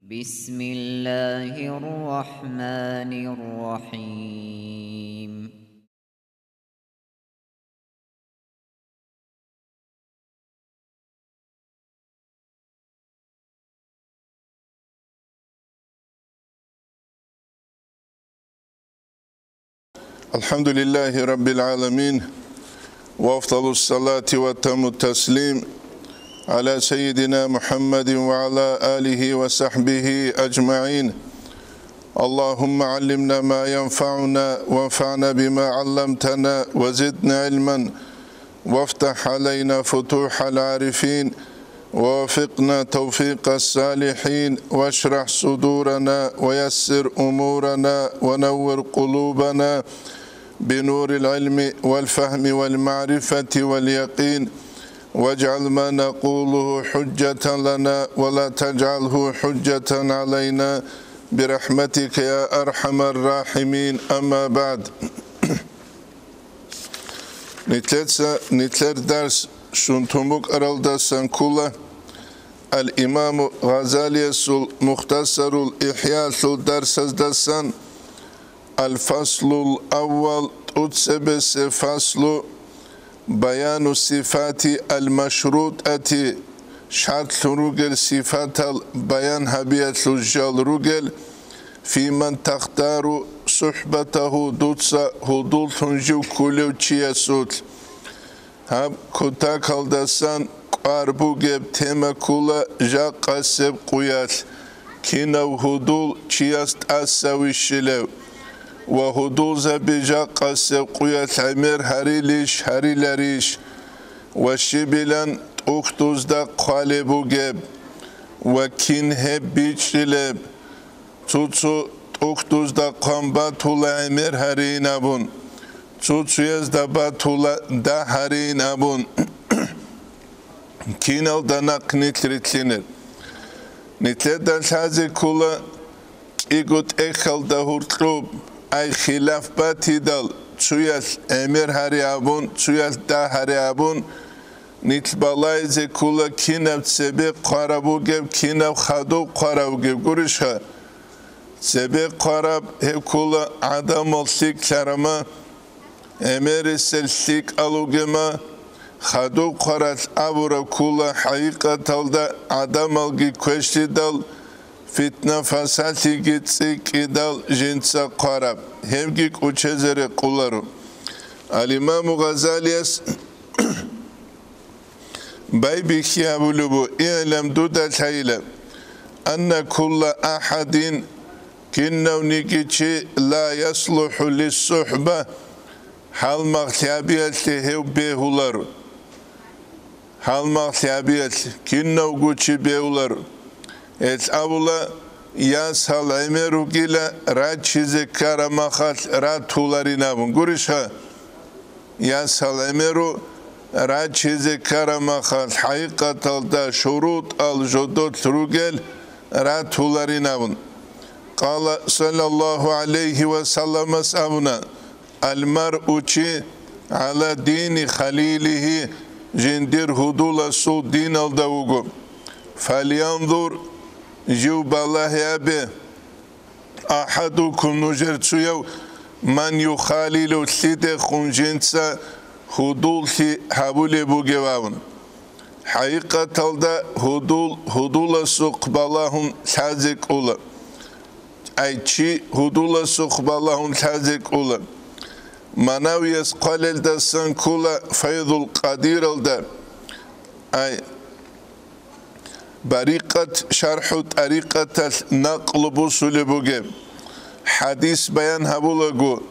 بسم الله الرحمن الرحيم. الحمد لله رب العالمين وأفضل الصلاة وأتم التسليم على سيدنا محمد وعلى آله وصحبه أجمعين. اللهم علمنا ما ينفعنا وانفعنا بما علمتنا وزدنا علما وافتح علينا فتوح العارفين ووفقنا توفيق الصالحين واشرح صدورنا ويسر أمورنا ونور قلوبنا بنور العلم والفهم والمعرفة واليقين واجعل ما نقوله حجة لنا ولا تجعله حجة علينا برحمتك يا أرحم الراحمين. أما بعد نتلر درس شنتمك أرالدسان كله الإمام غزالي مختصرul ihIyaъ درس دسان الفصل الأول تتسبس فصل بيان صفات المشروطة شرط رجل صفات البيان هبية الجل رجل في من تختار صحبته دوتسا هدول تنجو كلو تشيسوت هب كتاك الدسان قاربو جب تيما كولا جا قاسب قيال كينو هدول تشيست أساوي شلو وهدول زبجا قاسب قيال عمير هريليش هريلاريش وشبلان اختوز دا قالبو جب وكين هب بيجلب توتسو اختوز دا قنباتولا عمير هرينابون توتسو يزدا باتولا دا هرينابون كينال داناق نتلتلينر نتلت دالحازي كولا إيقوت إخال دا هورتلوب أي خلاف باتي دال تسويال أمير هريابون تسويال دا هريابون نتبالايزي كولا كيناب تسبيق قاربو جيب كيناب خادو قاربو جيب قرشها تسبيق قارب هي كولا عدم السيك لرما أمير السلسيك ألوغما خادو قرات أبورا كولا حقيقة تلدا عدم الجي كوشتي دال فتنة فساتي جتسيك دال جنسا قرب همجيك وچزر قولارو الإمام غزالي باي بيخيا بلوبو اعلم دودا الحيلة أن كل أحد كنو نيكيشي لا يصلح للصحبة حال مغتابية هيو بيهولارو حال مغتابية كنو قوشي بيهولارو أولا ياسهل عميرو جيلا راد شيزي كارمخال راد تولارينابون قرشها ياسهل عميرو راد شيزي كارمخال حقيقة دا شروط الجدود روغل راد تولارينابون قال صلى الله عليه وسلم سأبنا المرء على دين خليله جندير هدول سو دين الدوغو فلينظر جوب الله أبي أحدكم نجرتشيو من يخالل سيد خنجنسا هدول في حبول بوجواون حقيقة دا هدول سوق بالهم تازك أولا أي شيء هدول سوق بالهم تازك أولا مناويس قلل دا سنكولا فيض القدير دا أي بريقة شرح طريقة نقل بوصول بوجب حديث بيان هبولغو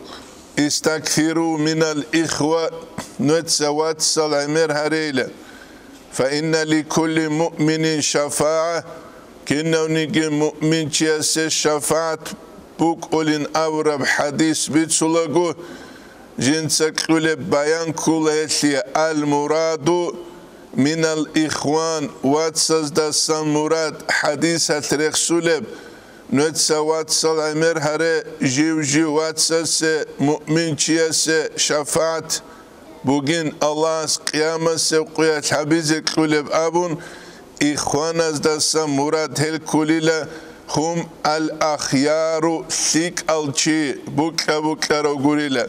استكثروا من الإخوة نتسوات العمير هريلة فإن لكل مؤمن شفاعة كنو نيجي مؤمن تياس الشفاعة بوك أولين أورب حديث بيتسولغو جنسك بيان كل المراد من الإخوان واتساز دستان مراد حديثة رسولب نتسا واتسال عمر هره جيو واتساز مؤمن چياس شفاعت بوغين الله قيامة سوقيات حبيزك قلب أبون إخوان از دستان مراد هل كليلة هم الأخيار ثيك الشي بكا بكا رغوريلا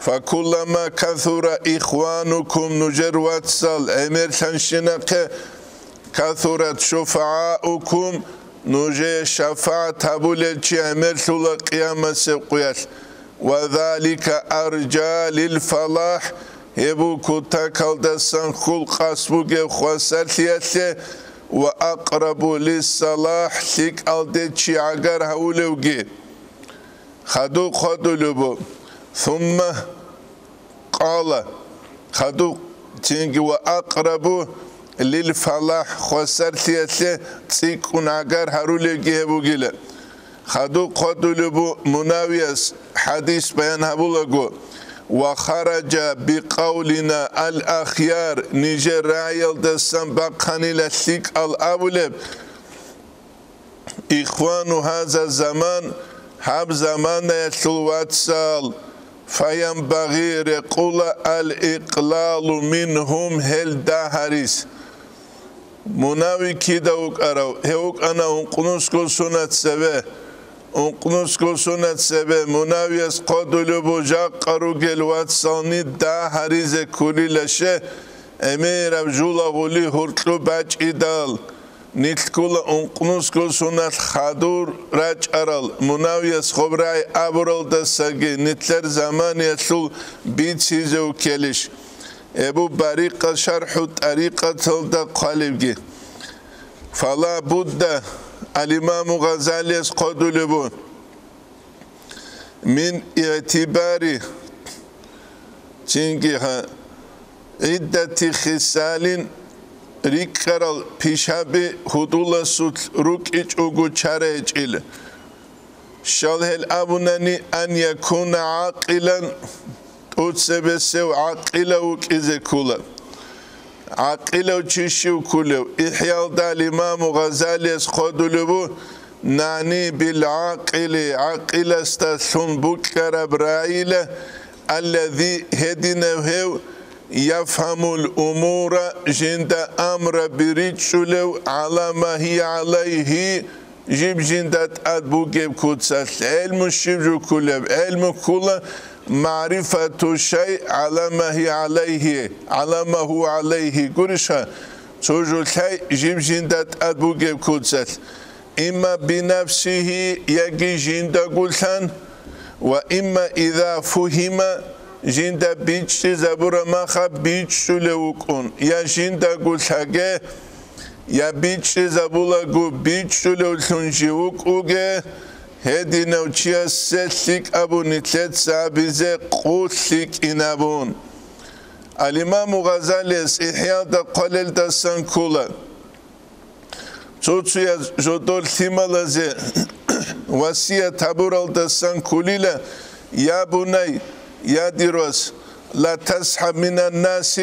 فكلما كثر إخوانكم نجر واتسال أمير تنشنك كثرت شفعاؤكم نجي شفاعة تبوليتشي أمير ثل قيامة سقياس وذلك أرجى للفلاح هبو كتا كالدسان خل قاسبوغي خواساتياتي وأقرب للصلاح ثيك ألدتشي عقار هولوغي خدو لبو ثم قال خدو تنجي وأقرب للفلاح خواساتياتي تيكون عقار هولوغي هبوغيلا خدو لبو مناويس حديث بيان هبولغو وخرج بقولنا الأخيار نيجر رايل دسان بقاني لثيك الأولب إخوان هذا الزمان هب زمان يتلواتسال فينبغي رقول الإقلال منهم هل دهريس مناوي كده وقراو هيوك أنا انقنسكو سنة سبه انقنسكو سنة سبه مناويس قدلو بجاق قروغل واتسالني دا حريز كولي لشه امير ابجولا غولي هرطلو باج إدال نيتكولا انقنسكو سنة خادور راج ارال مناويس خبراي ابرال دا ساقي نتلر زمان يتلو بيت سيزو كلش ابو بريقة شرح طريقة تلدا قالبگي فلا بد الإمام غزالي قدلبون من اعتبار تنجيها عدة خسال ريكرال بيشابي هدولا سوت روك إج أغو چاره إج إل شاله الأبناني أن يكون عاقلا تسبسو عاقلا وكذا كولا عاقلا وتشيو كولا إحياء دا الإمام غزالي قدلبو نعني بالعاقل عاقل استثن بكر برايل الذي هدنه يفهم الأمور جند أمر بريتشلو على ما هي عليه جيب جندت أدبو جيب كوتسات علم الشبج كلب علم كل معرفة الشيء على ما هي عليه على ما هو عليه قرشها توجو الشيء جيب جندت أدبو جيب كوتسات إما بنفسه يجي جند قلتان وإما إذا فهم جند بيتش زبور ما خب بيتش لوكون يا جند قلتاجه يا بيتش زبولا قو بيتش لوكونجيوك اوجه هدي نوتشيا سلك أبو نتلت سابزه قوتلك إنابون الإمام غزالي إحياء دا قلل دا سنكولا توتسويا جدول ثمالزي وسيا تبورال دا سنكوليلا يا بني يا ديروس لا تسحب من الناس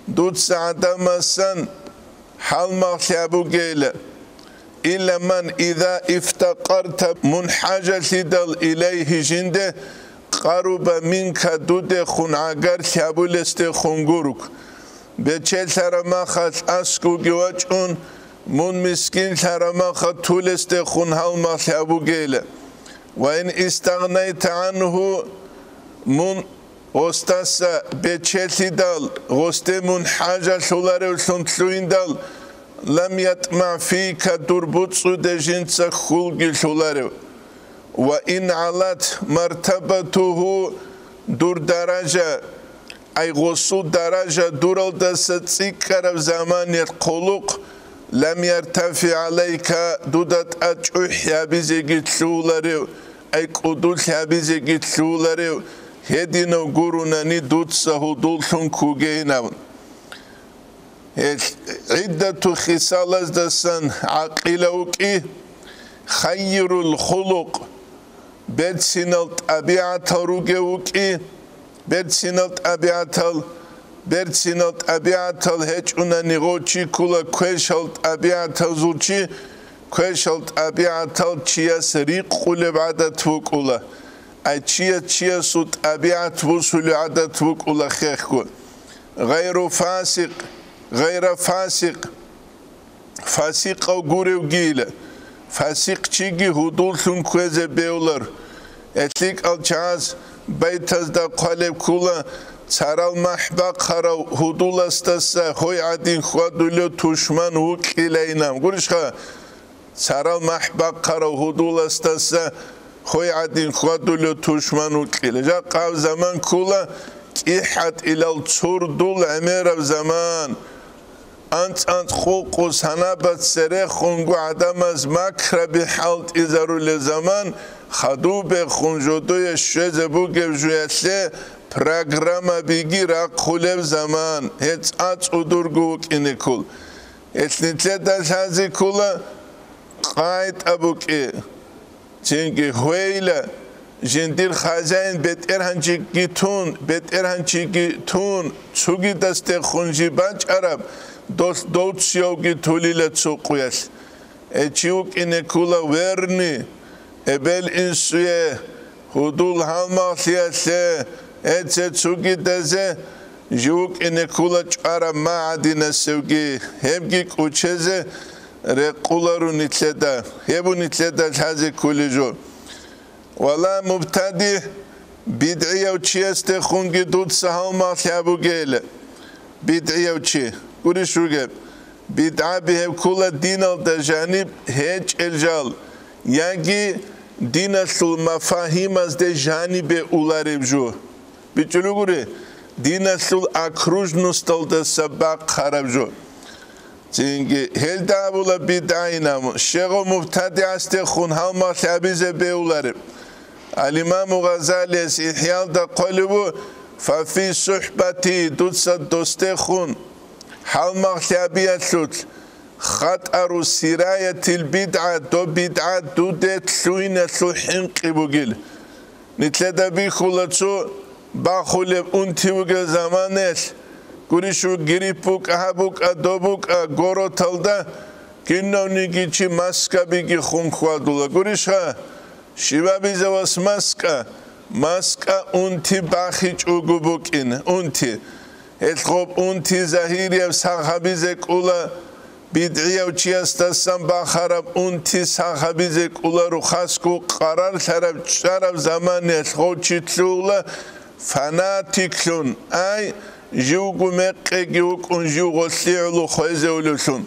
دوت سعدا مسان حال ما خيابو جيلا إلا من إذا افتقرت من حاجة دل إليه جنده قرب منك دود خون عقر خيابو لست خونگوروك بچل ترما خط اسكو جواجون من مسكين ترما خط طولست خون حال ما خيابو جيلا وإن استغنيت عنه من غستاسا بچل دل غست من حاجة شولاره وشنطلوين دل لم يطمع فيك دربوتسو دجنس خلق شولاره وإن علت مرتبته دور درجة أي غصو درجة دور الدستيكر زمان القلق لم يرتفع عليك دودت أجوح يابيزيك شولاره أي قدول يابيزيك شولاره هدينو قروناني دوتسه دولتون كوغيناون عدة خصال دسان عقلوكي خير الخلق بدسين الطبيعة روجوكي بدسين الطبيعة هج أنا نغوتشي كلا كويش الطبيعة زوجي كويش الطبيعة تشيا سريق قلب عدد وكلا أي تشيا سوت طبيعة وصول عدد وكلا خيخكو غير فاسق فاسق أو غوري وجيلة فاسقچيگي هودولون كوزه بيولر اتليك الچاز بيتاز دا قالب كولا سارال محبا خراو هودولستاسا خوي عدين خوادولو توشمان وكيلينام گورشخا سارال محبا خراو هودولستاسا خوي عدين خوادولو توشمان وكيل جا قاو زمان كولا كيحت الى الصور دول عمير زمان انت خوق سنابت سره خونگو عدم از مکر بحالت ازارو لزمان خدو به خونجودوی شوز بو گوجویتله پروگرام بگیر اقلب زمان هیچ آت ادرگوک اینه کل اتنیتله دلحازی کلا قاید ابوکی چنگی خویله جندیر خازین بیت ارهنچی گیتون چوگی دست خونجی بچ عرب دوست شیوگی تولیل چوقویل اچیوک اینه کلا ورنی ابل اینسویه حدول حالماخیاله اچه چوگی دزه جوک اینه کلا چعرب معدینه سوگی همگی کوچزه رقولا رو نیتلده هبو نیتلده تازه کلی جو والا مبتدی بدعیه و چی است خونگی دود سهال ماخیابو گیله بدعیه و چی گوریش رو گب بدعه به کلا دینال در جانب هیچ الجال یعنی دین اصل مفاهیم از در جانب اولارب جو بیچلو گوری دین اصل اکروج نستال در سبق خراب جو چنگی هل دعولا بدعه نامو شیغو مبتدی است خون حال ماخیابیزه به اولارب الامام غزالی از احیاء دا قلبو ففي صحبتي دوست خون حال مغلبية ثلث خطر سراية البدعة دو بدعة دو ديت ثوين ثوحين قبوغيل نتلدا بيخولتو باخولب انتي وغا زمانيل گوريشو گريبوك احبوك ادوبوك غورو تلدا كنو نيگيچي ماسكا بيگي خون خوادولا گوريشا شيبا بيزواس ماسكا انتي باخيچ اوگوبوكين انتي الخوب انتي زهيريا صحابيزك اولا بدعية وچيستاسم باخرب انتي صحابيزك اولا رو خاسكو قرار شرب زمان الخوب چيتلولا فناتيكلون اي جوگو مقيگيوك ان جوگو سيعلو خوزولوشون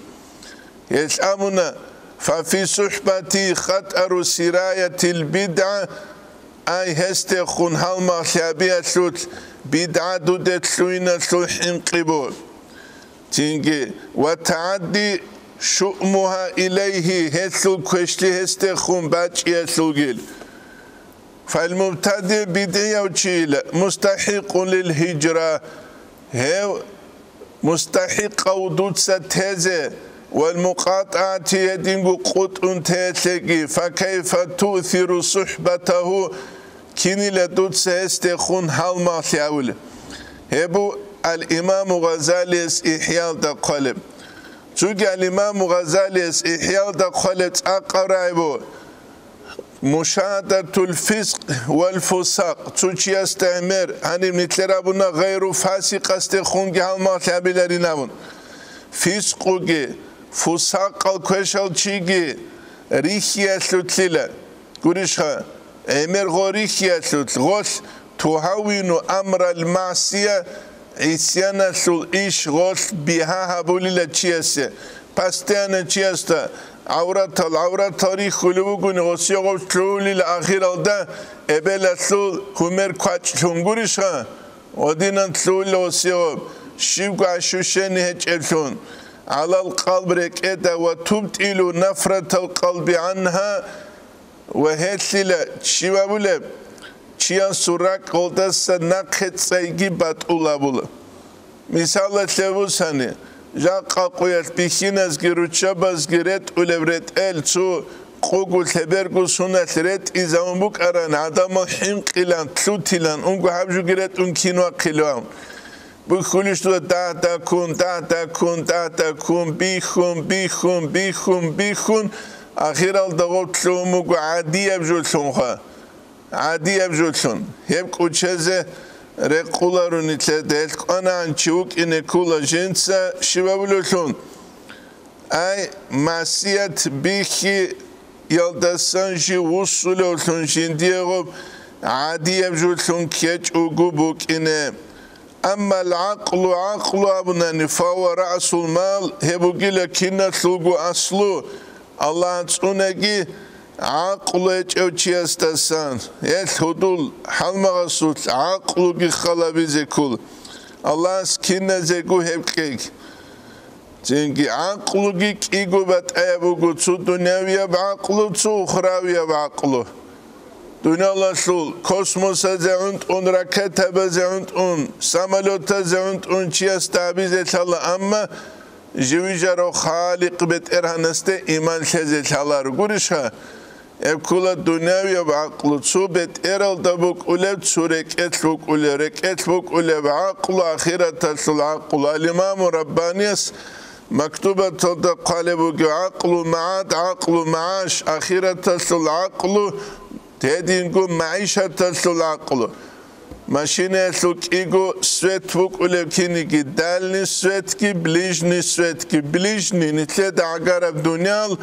يسأمنا ففي صحبتي خطر سراية البدعة اي هست خون حال مخلبية سوت بدعة دودت سوين سوحين قبول تنجي وتعدي شؤمها إليه هسل كشلي هست خون باچ يسلگيل فالمبتدئ بدعة وچيل مستحق للهجرة هو مستحق ودود ستهزه والمقاطعة يدينغو قطن تيتلقي فكيف تؤثر صحبته كيني لدود سيستخون حال ماخياول هبو الإمام غزالي إحياء دا قلب چوكي الإمام غزالي إحياء دا قلب أقرأيبو مشاهدة الفسق والفساق چوكي استعمر هنم نتلرابونا غير فاسق استخون حال ماخيابي لرينامون فسقوكي فساق الكوشال چيگي ريخيا سلوتليلا گوريشها امر غوريخيا سلوتل غوث تهاوين امر المعصية عسيانا سل ايش غوث بها هبوليلا چيسي پستيانا چيستا عورات تاريخ خلوگون غوثي غوث تلولي الأخير الدا ابلا سل همر كوچ چونگوريشها ودينا تلولي غوثي غوث شيبگو عشوشيني هج ابسون على القلب ركعتا وتبطل نفرة القلب عنها وهسلا شبابولا چيان سوراك قلتس نقد سيگي بطولا بولا مثال تلوساني جاقا قويت بخيناز گروچا باز گرت ولبرت چو قوگو تبرگو سنت رت ازاون بوك اران عدم حين قلان تلوتلان اونگو حبجو گرت اون كينوا قلوان بخونش تو تا کن بیخون آخر الدغوت شومو عادی ابجولشون خا عادی ابجولشون هب کوچزه رقولا رو نیتلدل انا انچوک اینه کولا جنسا شبابلوشون ای معصیت بیخی يلدسنشي وصلوا ثنشين ديغوب عادي يبجوثون كيج وقبوك إنه أما العقل عقل أبناني فهو رأس المال هبوكي لكينا ثلقو أصلو الله تسونكي عقل يجوشي استسان يتهدول حلم غسول عقل كي خلابي زيكول الله سكينا زيكو هبكيك زينكي عقل كي كيكو باتأيبوكو تسو دنياوية بعقلو تسو أخراوية بعقلو دنيا الله شول كوسموس زعند أون راكت بزعند أون سامالوت زعند أون شيء استابيز الله أما جويجارو خالق بيت إرهانسته إيمان شزيت الله رجورشها كل الدنيا بعقل تسو بيت إرال دبوك أولى تسورك إتلوك أولى رك إتلوك أولى بعقل آخرة تسل عقل الإمام ربانيس مكتوبة تلد قالبوك عقل معاد عقل معاش آخرة تسل عقل تهدينكو معيشة تسل العقل ماشينة سوك إيجو سويت فوق ولكنكي دالني سويتكي بليجني سويتكي بليجني نتلد عقارب دنيال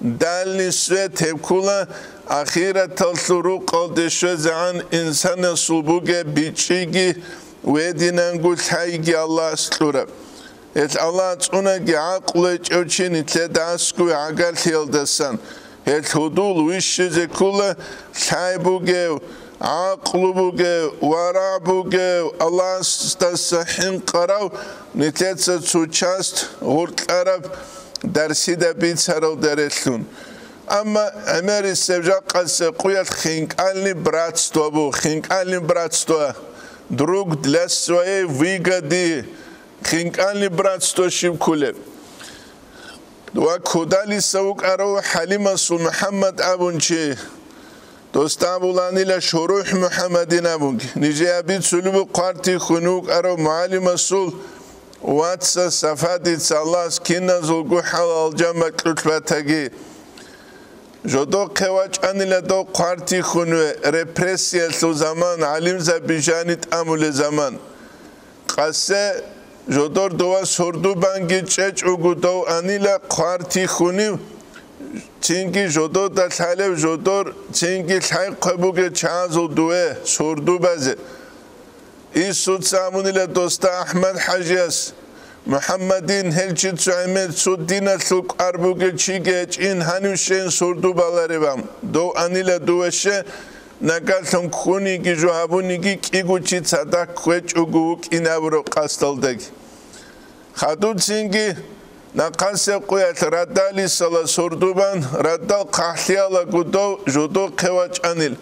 دالني سويت هبكولا أخيرا تسل روق دشوز عن إنسان صلبوغة بيتشيجي ويدينانكو تحيجي الله سلورب الله تسونكي عقل جوشي نتلد عسكو عقال تيلدسان الهدول وش زكولة شايبوجو عقلبوجو ورابوجو الله استسحين قراو نتلت سوتشاست غرت عرب درسي دبيت سرو درسون أما أمري سبجا قص قويت خينك ألني براتستو خينك ألني براتستو دروق دلسوي ويجدي خينك ألني براتستو شيب كله وكودالي سوق أرو حليم سو محمد أبونشي دوستابولاني لشروح محمدين أبونك نجي أبيت سلوب قارتي خنوق أرو معلم سول واتسا سفادي تسالاس كينا زلقو حلال جمع كتبتاقي جدو قواج أني لدو قارتي خنوه ريبرسيال سو زمان علم زبيجانيت أمول زمان قاسه جدور دوا سردو بانگی چچ اگودو انیلا قارتی خونیو چینگی جدور در حاله جدور چینگی حای قبوگ چازو دوه سردو بازه ای سود سامونیلا دوست احمد حجیس محمدین هلچی چایمت سود دینا سوق اربوگ چیگه این هنوشین سردو بالاری بام دو انیلا دوشه نگالتون خونی کی جوابونی کی گوچی صدق کوچ اگوک اینا برو قاستالدگ خدود سینگی نقاس قویت ردالی سال سردوبان ردال قحلیالا گودو جدو قواج انیل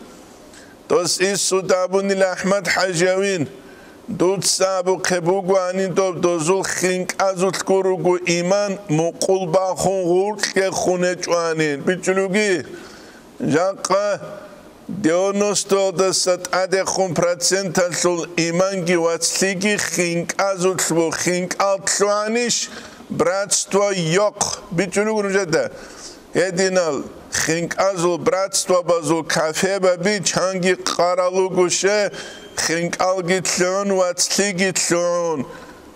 دوست ای سودابونیل احمد حجاوین دود سابو قبوگو انین دوزول خینک ازول کروگو ایمان مقول با خون غورد که خونه چوانین بیچلوگی جاقا 90% сул иманги вацлиги хинказул сво хинкалтлуаниш братство ёк бичулугунжада единал хинказул братство базул кафе баби чанги қаралугуше хинкалгитлун вацлигитлун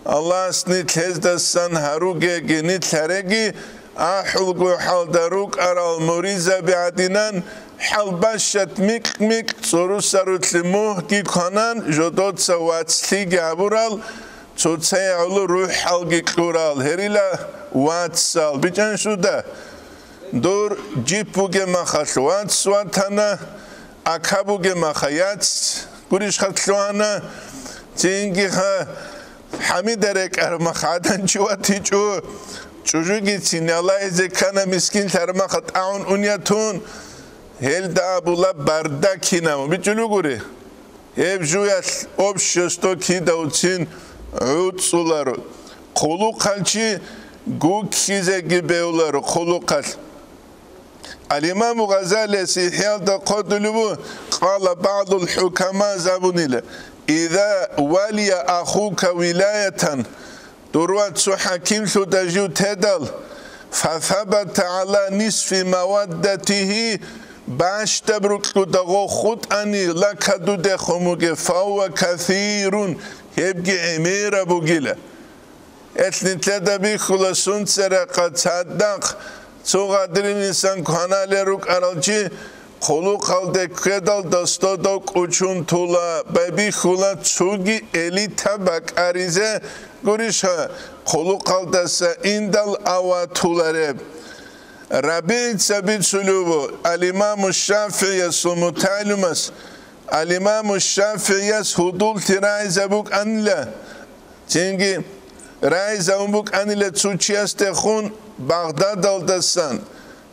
Аллахсни тездасан харуге генитлареги ахулгу халдарук арал муриза биадинан حلبشت میک سرو سروتلمو کی کنن جدود سواتلی گابورال توچه علو روح حلقی کورال هریلا واتسال بیچن شده دور جیپوگه مخاش واتسواتانا اکابوگه مخایات گوریش خطلوانا تینگی ها همی درک ارمخادن چواتی چو چوجوگی تینالای زکانا مسکین ترمخات اون اونیاتون هلدا بولا برداكينامو بيجلوغوري هبجوياس общество кидаутин уцулару قولوقالчи гукхизеги беулару قولوقال الإمام غزالي سيحيال قدلبو قال بعض الحكماء زابونيلا إذا ولي أخوك ولاية دروات سو حكيم سو دجيو تدل فثبت على نصف مودته باش تبرك دغو خود اني لكدو دخموغ فهو كثير يبقى امير ابو جيله اتنتلد بي خلصون سرقة صدق цугадри инсан каналеру каралчи холу қалде кедал дастадо кучун тула баби хула цуги элита бакаризе гуриша холу қалдаса индал ава тулареб Rabi sabit sulubu al-İmam Şafii'yes mutalimas al-İmam Şafii'yes hudul tirai zabuk anla çünkü rai zabuk anla tsuçiyas tehun Bağdad aldasan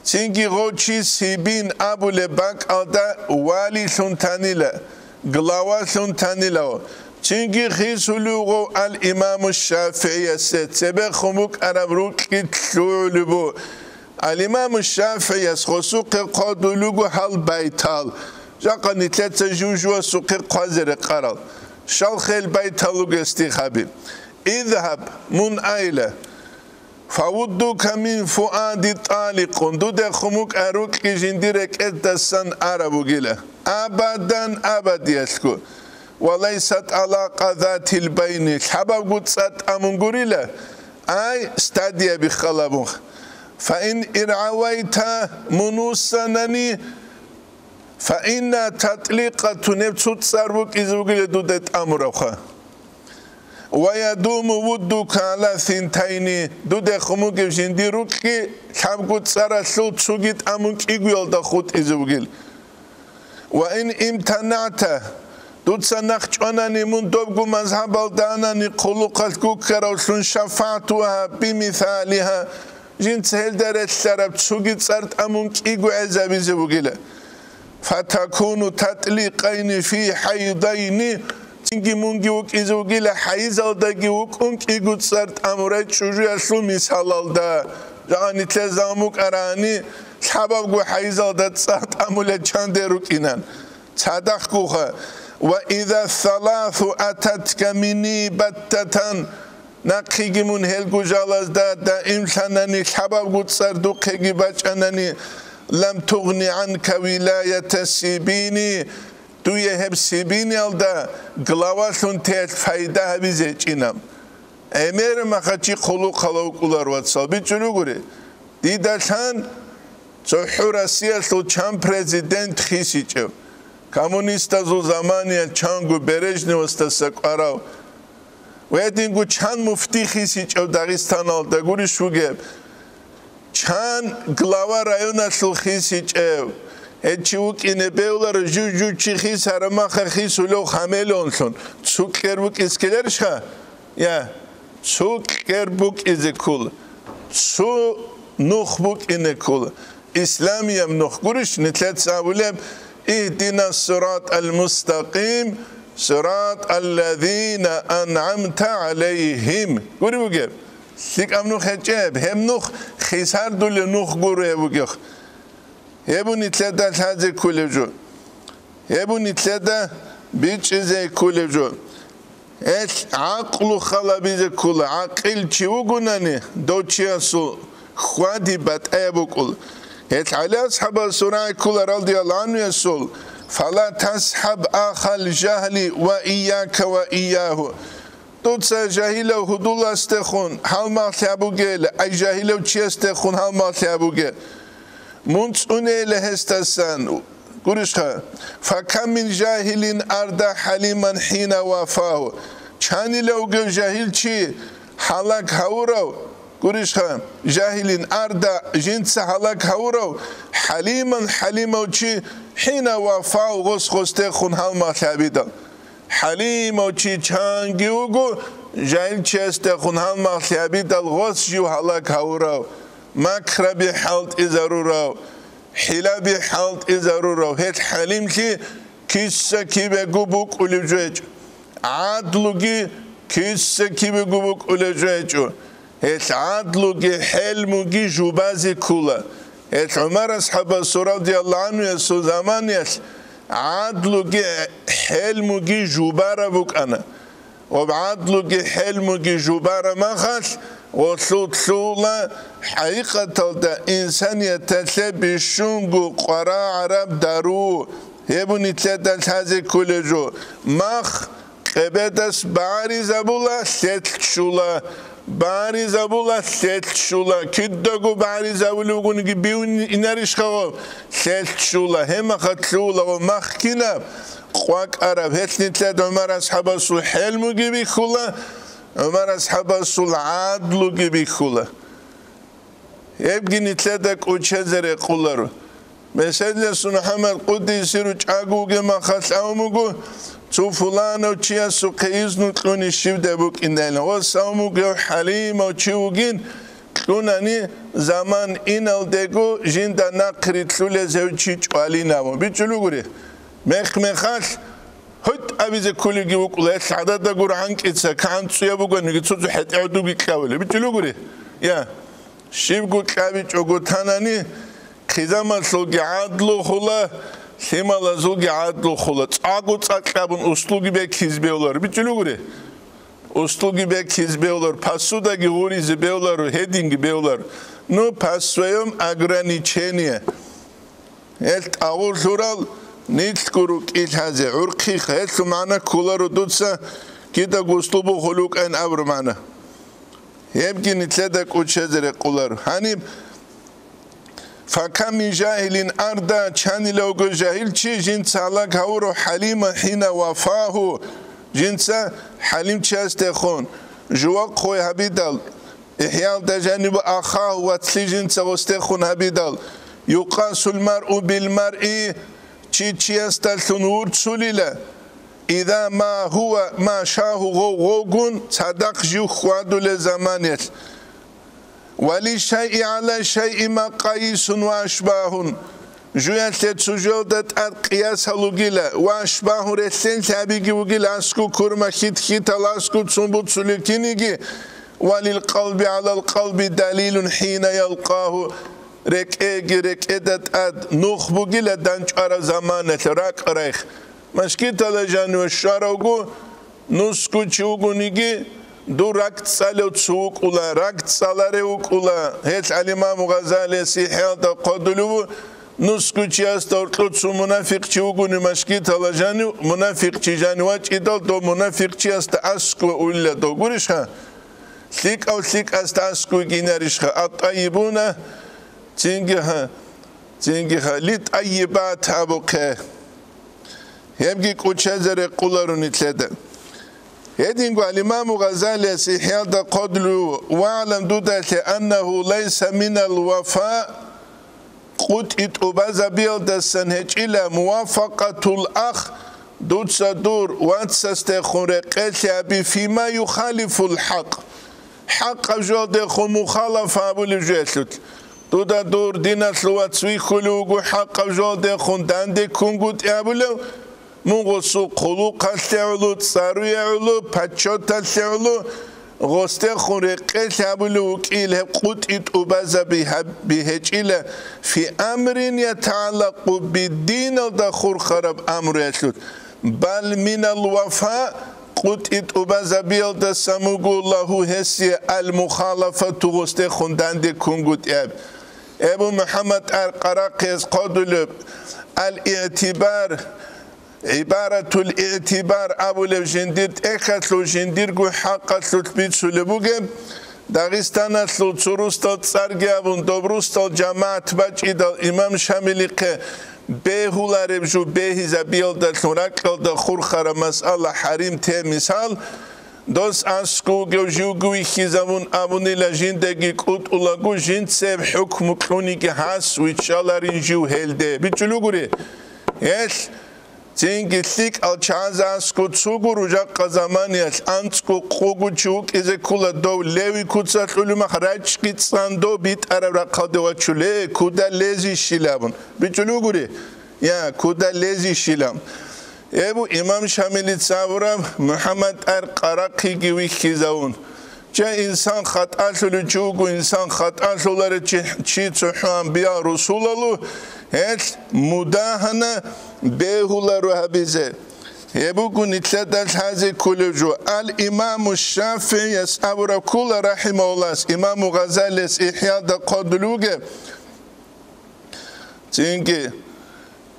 çünkü goçi sibin Abu Lebak alda vali sultanila glava sultanila çünkü hisulugu al-İmam Şafii'yes sebe khumuk arabruk kitlulubu Al-İmam Şafii'yes khosuq qadulugu hal baytal jaqa nitletsa juju suq qazere qaral shal khel baytalugu istikhabi idhab mun aila fawudduka min fuadi taliqun dude khumuk aruk jindirek edasan arabu gila abadan abadiyasku walaysat alaqa dhatil bayni habab gutsat amungurila ay stadia bi khalabu فإن إرعويت منوسنني فإن تطليقة نفسك سربك إزوجل دودت أمرها ويدوم ودك على ثنتين دود خموك جنديروك حبكت سرسلو تسوجت أمك إقبل دخوت إزوجل وإن امتنعت دود سنخش أنني من دوبك مذهب الدانني قلوق الكوكرا شفعتها بمثالها جنس هلدر الشرب تسوجت صارت أمونك إيجو عزابيزي بقيلة فتكون تطليقين في حيضين تنجي مونجي وك إيزو بقيلة حيز الدقي وك أنك إيجو صارت أمورات شجو يسلو مثال الدا جاني تلزاموك أراني حبابكو حيز الدا صارت أمولات چاندروك إنان تصدقوها وإذا الثلاث أتتك مني بتتن نقيقي من هلقو جالز دا إمسانني حباب قد سردو قيقي باچانني لم تغني عنك ولاية السيبيني دو يهب سيبيني الدا قلاواشون تيت فايدة بيزيج إنام أمير مخاچي قلو قلوك أولار واتسال بيچلو گوري دي داشان صحو رسيا سو چان پرزيدنت خيسي چو كامونيستا زو زمانيا چانگو برجني وستسك آراو ويدينگو چان مفتي خيسي چو داغستان آلدا گوري شوگب چان گلاوا رايونا سل خيسي چو هچيوك إنه بيولار جو چي خيس هرماخ خيس ولو خاملون سون چوك کربوك اسكلر شا يا چوك کربوك إزي كول چو نوخ بوك إنه كول إسلامي هم نوخ گوريش نتلت ساولب اهدنا الصراط المستقيم صراط الذين أنعمت عليهم قولي بوجب ليك أمنوخ هجاب هم نوخ خيسار دول نوخ قولي بوجب يبو نتلدا هذا كل جو يبو نتلدا بيتش زي كل جو عقل خلا بيزي كل عقل تشوغوناني دوتشياسو خوادي بات أبو كل على أصحاب السورة كل رضي الله عنه يسول فلا تسحب أخ الجهل وإياك وإياه توتسا جاهلا وهدولا استخون هل ما ثابو جيل أي جاهلا وشي استخون هل ما ثابو جيل منصوني لهستسان قرشها فكم من جاهل أردى حليما حين وفاه چاني لو جاهل چي حالك هورو قرشها جاهل أردى جنس حالك هورو حليما وشي حين وفاه غص تخون هل ما ثابتا حليم وشي چانگي وگو جاهل چي استخون هل ما ثابتا غص جو حالك هورو مكر بحالت إزارورو حلا بحالت إزارورو هيت حليم كي كيسا كي بگوبوك أولوجوج عادلو كي كيسا كي بگوبوك أولوجوج هيت عادلو كي حلمو كي جوبازي كولا هيت عمر أصحاب السورة رضي الله عنه يسو زمان يس عادلو كي حلمو كي جوبارا بوك أنا وبعادلو كي حلمو كي جوبارا ما خاش وصولا حقيقة دا إنسان يتسلب الشنغو قراء عرب دارو يبني تلتل هذه كل جو مخ قبدس بعاري زبولا ستشولا باری زبولا سلت شولا کدگو باری زبولو گونگی بیون اینریش خو سلت شولا هم خطلولا و مخکینم قواك عرب هتني تلاد عمر أصحاب الصل حلمو جبي خلا عمر أصحاب الصل عادلو جبي خلا يبقى نتلادك وتشزر قولر مثلا محمد قدي يصيروا تشاقو جما خاص أومجو تو فلان أو تشيا سقيز نطلون الشيب دبوك إندانا وساموجو حليم أو تشوجين تلوناني زمان إن الدجو جندا نقري تلول زوجي علينا وبيجلو غري مخمخال هد أبيز كل جيوك ولا سعادة دقور عنك إتسا كان تسيبو قن نجتوزو حتى عدو بيكلاوله بيجلو غري يا شيب قو كابي تشوجو تاناني خزامة سوق عادلو خلا سيما زوج عادلو خلا تعاقد تكابون أسلوبي بكيز بيولار بيجلو غري أسلوبي بكيز بيولار باسودا جوري زبيولار هيدينج بيولار نو باسويم أغرانيتشينيا هلت أول سورال نيت كروك إيش هذا عرقي هلت معنا كولارو دوتسا كده أسلوبه خلوق أن أبر معنا يبقى نتلدك وتشذر كولارو هني فكم من جاهل أردا كان لو جاهل شيء جنس على كورو حليم حين وفاه جنس حليم شاستخون جواق خوي هبيدال إحيال تجانب أخاه واتلي جنس واستخون هبيدال يقاس المرء بالمرء شيء استلثون ورتسوليلا إذا ما شاه غوغون صدق جو خوادو لزمانيت ولشيء على شيء مقاييس واشباه جويت تسجودت القياس هلوغيلا واشباه رسين ثابيغي وغيلا اسكو كورما خيت لاسكو تصنبوت سلكينيغي وللقلب على القلب دليل حين يلقاه ركئدت اد نخبوغيلا دانچارا زمانه راك ريخ مشكيت لجانو الشاروغو نسكو چوغونيغي دو ركت سالو تسوق ولا ركت سالاري ولا هيت الإمام غزالي سيحيال تقدلو نسكو تشياس تورتلو منافق تشوغوني مشكيت على جانو منافق تجانوات إدال دو منافق تشياس تأسكو ولا دو غوريشها سيك أو سيك أستأسكو جيناريشها الطيبون تنجها للطيبات أبوكه يبقى كوتشازر قولارو نتلدا يدينغو الإمام غزالي سيحيال قدلو واعلم دودة أنه ليس من الوفاء قد اتوباز بيلد سنهج إلى موافقة الأخ دود صدور واتسستخون رقيتي أبي فيما يخالف الحق حق جودخو مخالفة أبو لجيسلت دودا دور دينا سلوات سويخلوغو حق جودخون داندي كونغوت أبولو مغسو قلو قلتعلو تصارويعلو پچوتا تعلو غسته خورقه تابلو كيله قد اتوباز بهجيله في أمر يتعلق بالدين الدخور خرب أمر يسلوت بل من الوفاء قد اتوباز بيلد سموغو الله هسي المخالفة غسته خوندان دي كونغوت ابو محمد القراقيز قدلو الاعتبار عبارة الاعتبار أبو لجندير إخاتلو جنديرغو حقاتلو تبيتسو لبوغم داغستاناتلو تسوروستال تسارغيابون دوبروستال جماعت باج إدال إمام شامليقه بيهولارب جو بيهيزا بيلداتلو راكل دا خورخارا مسألة حريم تي مثال دوس أسكو جو جوغوي خيزامون أبوني لجندگي كوت أولاغو جند سيب حكم كلونيكي حاس ويتشالارين جو هيلده بيتشلو غوري يس تينكي ثيك الچازا سكو تسوغو رجاق زمانيات أنتسكو قوغو چوك إذا كولا دو ليوي كوتسات علوما خراج كيتسان دو بيت عرب رقا دو چولي كودا ليزي شلابون بيچلو غوري يا كودا ليزي شلام ابو إمام شاملي تصاورا محمد القراقي جوي خيزاون جا إنسان خطأ شلو چوغو إنسان خطأ شلو چي تسوحوان بيا رسول الله هل مداهنة بيهولا روحبيزة يبقوا نتلدل هذه كل جو الإمام الشافعي يسأبر كل رحمه الله إمام غزالي إحياء دا قدلوغة تنكي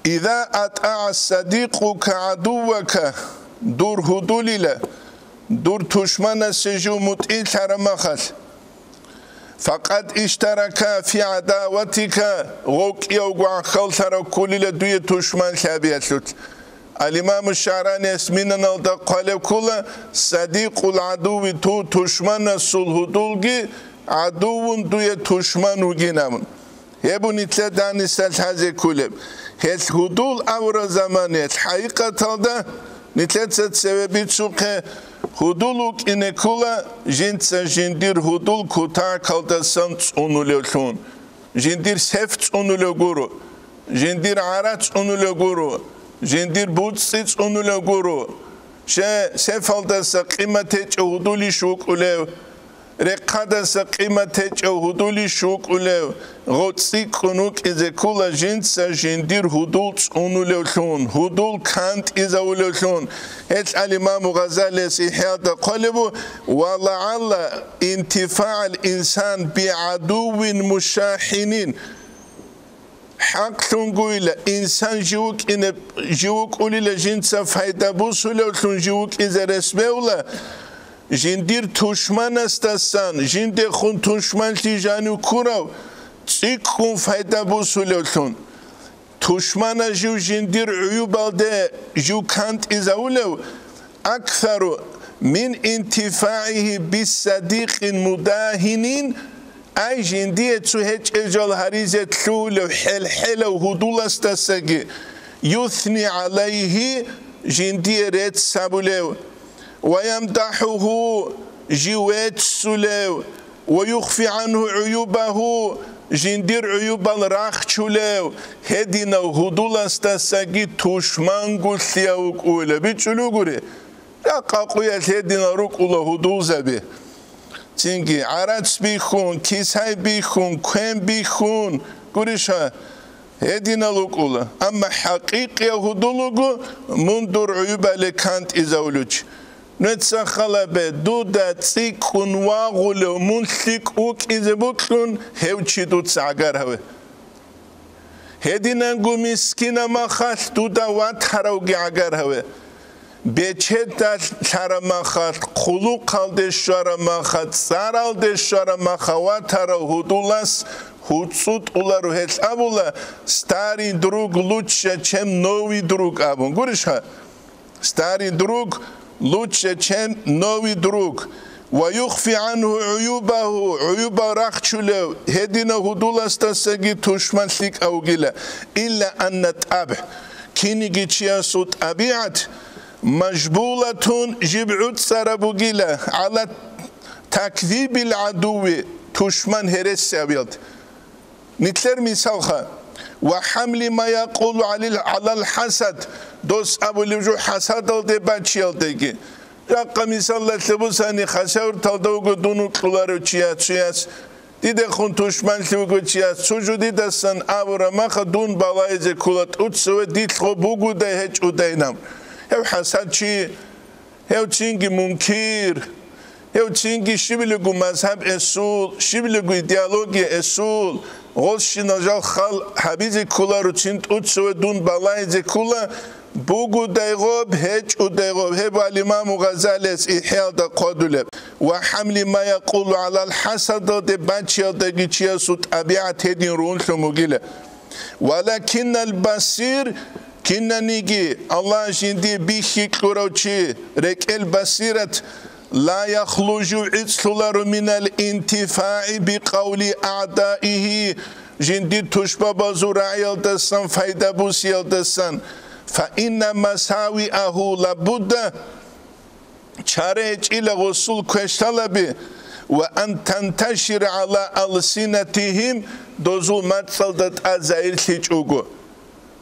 إذا أطاع الصديق كعدوك دور هدولي دور تشمن سجو متئل حرمخل فقد اشترك في عداوتك غوك يوقع خلطر كل لدوية تشمن ثابيتلت الإمام الشعراني اسمنا قال كل صديق العدو تو تشمن سلهدولغي عدو دوية تشمن وجنامن هبو نتلداني سلحازي كلب هل هدول أورا زمانيت حقيقة تلدا نتلت سببي تسوقه هدولك إن كلا جنس جندير هدول كتا كالدا سنت أنوليون جندير سفت أنوليغورو جندير عرات أنوليغورو جندير بوتسيت أنوليغورو سفالدا سقيمتك هدولي شوك أوليو رقادة سقيمتك هدولي شوك أوليو غوتسي كنوك إذا كلا جنس جندير هدول أنوليون هدول كانت إذا أوليون هل الإمام غزالي سيحيات قلبه ولعل انتفاع الإنسان بعدو مشاحنين حق تنقول إنسان جوك أولي لجنس فايدة بوسولة جوك إذا رسبه جندير تشمن استسان جندير خون تشمن تيجانو كوراو تيك خون فايدة بوسولة تشمن جو جندير عيوبالده جو كانت إزاولو أكثر من انتفاعه بالصديق المداهنين أي جندير تهج إجال هريزة تلولو حل وهدول استساقي يثني عليه جندير ريت سابولو ويمدحه جوات سلو ويخفي عنه عيوبه جندير عيوب الراخ شلو هدينا هدول استساقي تشمان قلتيا وقوله بيتشلو قولي قاقويا هدينا رقوله هدول زبي تنجي عرات بيخون كيساي بيخون كوين بيخون قوليشا هدينا لقوله أما حقيقي هدولوغو مندور عيوبة لكانت إزاولوش نتسخل دودا تسيكون واغولو منسيك اوك إزبوكلون هوچي دو تسعقر هوي هدينانگو مسكينة ما خاص دودا واتحروغي عقر هوي بيچه شارا ما خاص قلو قلده شارا ما خاص سارالده شارا ما خواتارو هدولاس هوتسوت اولارو هش ابولا ستاري دروگ لوچه چم نوي دروگ ابون گورشها ستاري دروگ لوچه چم نوي دروگ ويخفي عنه عيوبه رخشله هدينا هدول استساقي تشمن سيك اوغيلا إلا أن الطبع كينيجي تشيا صوت أبيعت مجبولة جبعوت سربوغيلا على تكذيب العدو تشمن هرس سابيض نتلر مثالها وحمل ما يقول على الحسد دوس أبو لبجو حسد الدبات شيالتكي رقا مثال لتبوساني خسور تلدوغو دونو كلارو چياس ديده خون تشمن لوغو چياس سوجو ديده سن أبو رمخ دون بالايزي كولات اتسوه ديتخو بوغو ده هج ودينام هاو حسد چي هاو چينگي منكير هاو چينگي شبلغو مذهب اصول شبلغو ايديالوجي اصول غلشي نجال خال حبيزي كولارو چينت اتسوه دون بالايزي كولا بوغو دايغوب هج ودايغوب هبو الإمام غزاليس إحياء دا قدولب وحمل ما يقول على الحسد دا بانشيا دا جيشيا سوت أبيعت هدين رون شموغيلة ولكن البصير كنا نيجي الله جندي بيخي كروشي رك البصيرة لا يخلج عطلر من الانتفاع بقول أعدائه جندي تشبه بزرع يلدسن فايدة بوس يلدسن فإن مساوئه لابد شارج إلى غسول كشتلبي وأن تنتشر على ألسنتهم دوزو ماتسلدت أزاير سيجوغو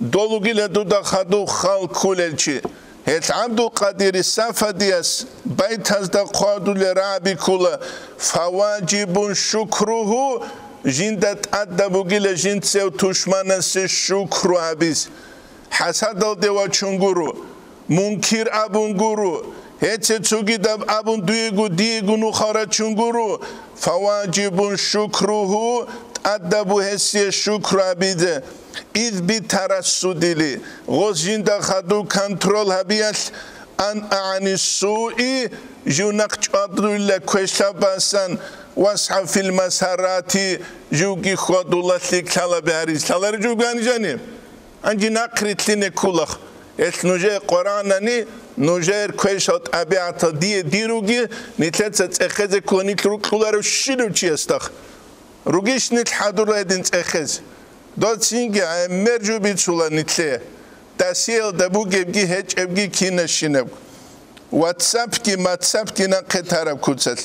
دولوغي لدودا خدو خال كوللشي هت عبدو قدير السافديس بيت هزدا قادو لرابي كولا فواجب شكره جندت أدبوغي لجنسيو تشمانس شكر عبيس حسد الدوا چونگورو منکر ابونگورو هیچ چوگی دب ابون دیگو نخاره چونگورو فواجب شکره ادبو حسی شکر عبیده اید بی ترسودیلی غز جنده خدو کنترول هبیش ان اعنی سوئی جونق چادرولا كوشاباسان واسحب في المسارات جوجي خود الله لك ثلا باريس ثلا رجوعاني جاني أنجي نقرت لنا كلخ نجار قرآنني نجار كوشات أبيعت ديروجي نتلت أخذ كوني تروك كلارو شنو تيستخ روجيش نتحضر لدين أخذ داد سینگی مرجو بیچولا نتله تسیل دبو گبگی هج ابگی کی نشینب واتساپ کی ماتساپ کی نقطارب کوچل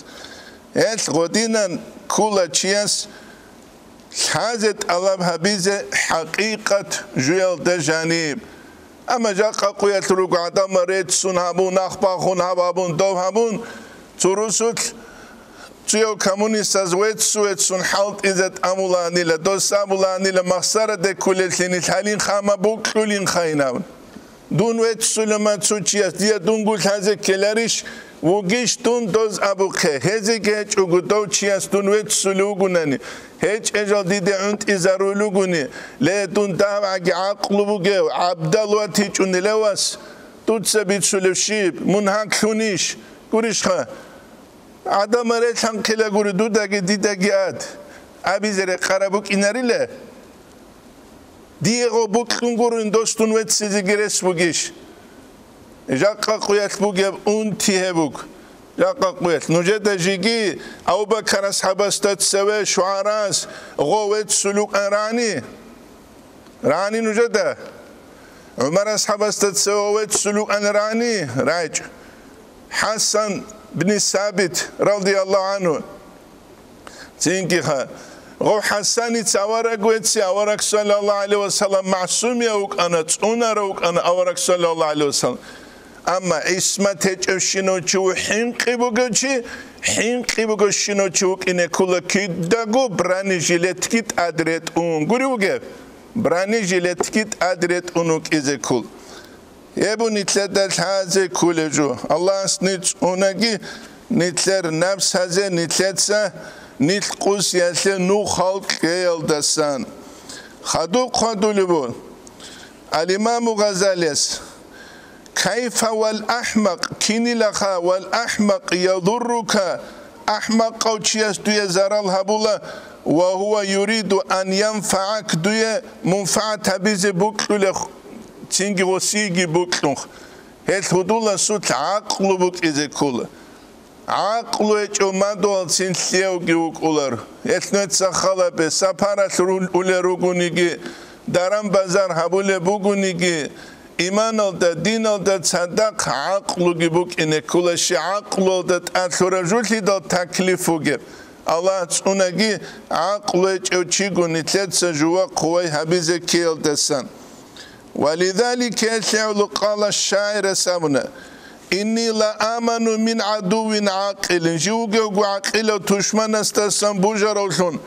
ال غدینن کولا چیاس حازت علب حبیز حقیقت جویل دجانیب اما جا قویت رو قدم رد سون هبون نخبا خون هبون دو هبون تروسوت Tio comunistas wetsun halt izet amulanila dosamulanila mahsara de kulelini halin khama buklulin khainaun dun wetsulama tsuchias dia dungul haze kelarish wogish dun doz abukhe heze gech ugudo chias dun wetsulugunani hech ejal dide unt izaruluguni le dun davagi aqlubuge abdalwati chunilewas tutsa bitsulshib munhaklunish gurishkha Adam araysan kela guru dudagi didagi ad abizere karabuk inarile Diego buklungurun dostun vetsizi gires bugish Jaqqa quyat bugeb untihebuk Jaqqa quyat nujeda jigi Abubakar ashabastat sewe shuaras Govet suluk rani Rani nujeda Umar ashabastat sewe vet suluk rani Raj Hasan بن ثابت رضي الله عنه تنكيها غو حساني تاورك ويتسي أورك صلى الله عليه وسلم معصوم يوك أنا تسونا روك أنا أورك صلى الله عليه وسلم أما اسمه تجوشينو جو حين قبوغو شينو جوك إنه كل كيدغو براني جيلت كيت أدريت غوريوغي براني جيلت كيت أدريت أونوك إزي كل يبو نتلدل هذا كل جو الله سنيت أوناجي نتلر نفس هذا نتلدسا نتقوس يسل نو خلق يلدسان خدو لبول الإمام غزاليس كيف والأحمق كيني لخا والأحمق يضرك أحمق أو تشيس دوية زرال هبولا وهو يريد أن ينفعك دوية منفعة بيزي بوكلو تينجي وسيجي بوكلو هل هدولا سوت عقلو بوك إزي كولا عقلو يجو مادوال سنسيو جيوك أولار هل نتسخلا بسابارات أولي روغونيجي دارم بازار هبولي بوغونيجي إيمان الدا دين الدا تصدق عقلو جيبوك إنه كل شيء عقلو دا تأثر جولي دا تكليفو جيب الله تسوناجي عقلو يجو تشيغو نتلتسا جوا قوي هبيزي كيل دسان ولذلك يسعل قال الشاعر سابنا إني لا آمن من عدو عاقل جوجو عاقل تشمن استسن بوجرولون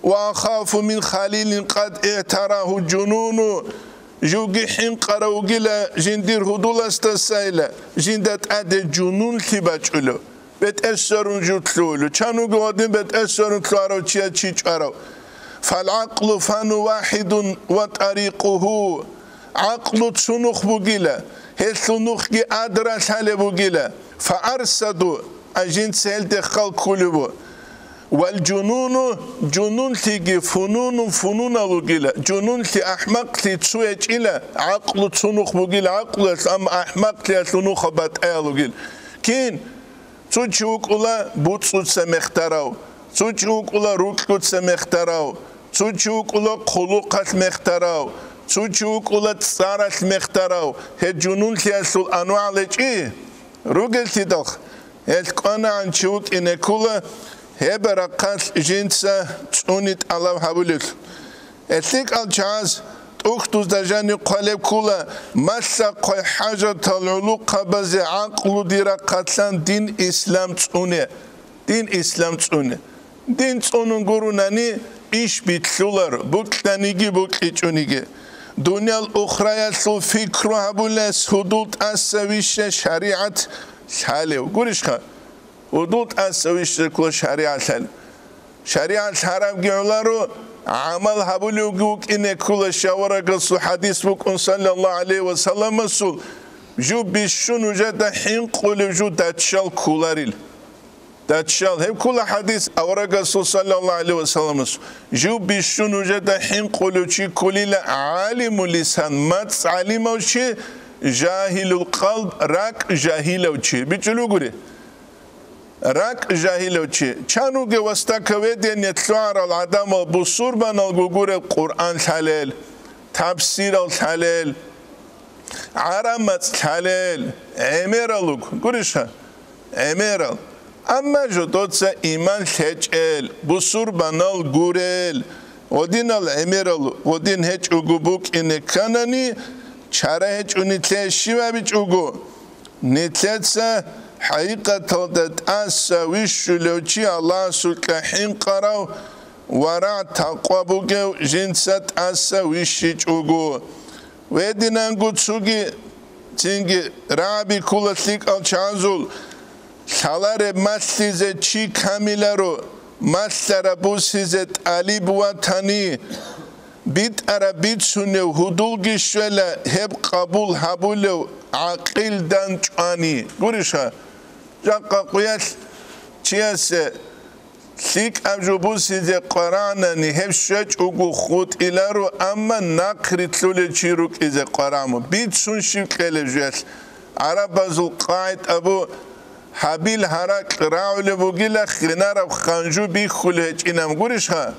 وأخاف من خليل قد اعتراه الجنون جوجي حين قروجلا جندير هدول استسائل جندت أد الجنون تبجلو بتأثرون جتلولو كانوا قادين بتأثرون كارو تشيا تشيشارو فالعقل فن واحد وطريقه عقل تسنخ بوجلا هل تنخ أدرس على بوجلا فأرصدوا أجن سهل خلق كلبو والجنون جنون تيجي فنون لوجلا جنون تي أحمق تي تسويج إلى عقل تسنخ بوجلا عقل أم أحمق تي تسنخ بتألوجل كين تشوك ولا بوتسوت سمختراو تشوك ولا روكوت سمختراو تشوك ولا خلوقات مختراو تشوك ولا تصارت مختراو هجنون تياسول أنواع لجي روجل تدخ القنا عن تشوك إن كله هبرقات جنسة تونت الله حبلك الثق الجاز أختوز دجاني قلب كله مسا قي حاجة العلوق بز عقل درقاتلان دين إسلام تونه دين إسلام تونه دين تونن قروناني إيش بيتلولر بوكتانيجي بوكيتونيجي دنيا الأخرى يسلو فكرها بولس حدود أسويش شريعة حاليو قريشخا حدود أسويش كل شريعة حال شريعة حرام جعلارو عمل هبوليو جوك إن كل شاورة قصو حديث بكون صلى الله عليه وسلم مسؤول جو بيشون وجد حين قول جو داتشال كولاريل داتشال هب كل حديث أورق رسول صلى الله عليه وسلم جو بيشون وجد حين قول شي كوليل عالم اللسان ماتس علم أو شي جاهل القلب راك جاهل أو شي بيجلو قولي راك جاهل أو شي كانوا جوستكويدين يتلوار العدم البصور بان الجوجور القرآن حلال تفسير الحلال عرمت حلال اميرالوك قريشها اميرال اما جدوتسا ايمان خجل بصور بانال غورل ودين الاميرال ودين هج اوغوبوك ان كانني چاره هج اونيتله شيوا بيچ اوغو نيتلتسا حقيقه تلت اس ويشلوچي الله سلكحين قراو ورع تقوابوغو جنسات اس ويشيچ اوغو ودينان غوتسوغي تينغي رابي كولاتليك الچانزول سالار ماسيزه چي كاميلارو ماسرابوسيزت علي بواتاني بيت عربيت سنو هدولغي شولا هب قبول حبولو عقل دانچاني غوريشا جاقا قياس چياسه سيك أبجوبوسيزه قرانني هب شوچ اوغو خود إلارو أما نقري تلولي چيروك إزه قرامو بيت سن شوكيله جويس عربازو قايد أبو حبيل هراك راول بوغيلا خنار خانجو بي خلج إنام غوريشها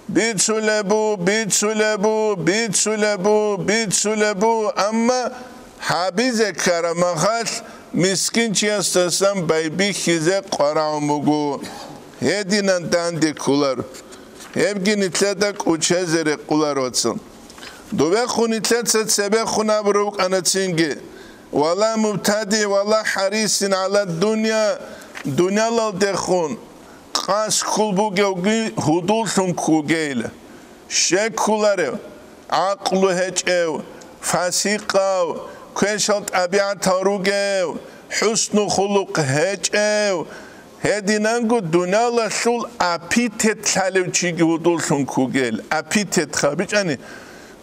بيت سلبو بيت سلبو بيت سلبو بيت سلبو أما حبيزه كرمخاش مسكين چياستسام بايبي خيزه قراموغو هدينان داندي كولار هبگي نتلدك وچزره قولار واتسن دوبه خونيتلت سبه خونا بروك انا تسينگي والله مبتدي والله حريص على الدنيا دنيا لال دخون قاس كولبوغي هدولتون كوغيل شك كولار عقلو هجو فاسيقاو كشلت ابيعت هروغو حسن خلق هجو هدينانغو دنيا لشول أبيتت خالو چيگي ودولسون كوغيل أبيتت خابيچاني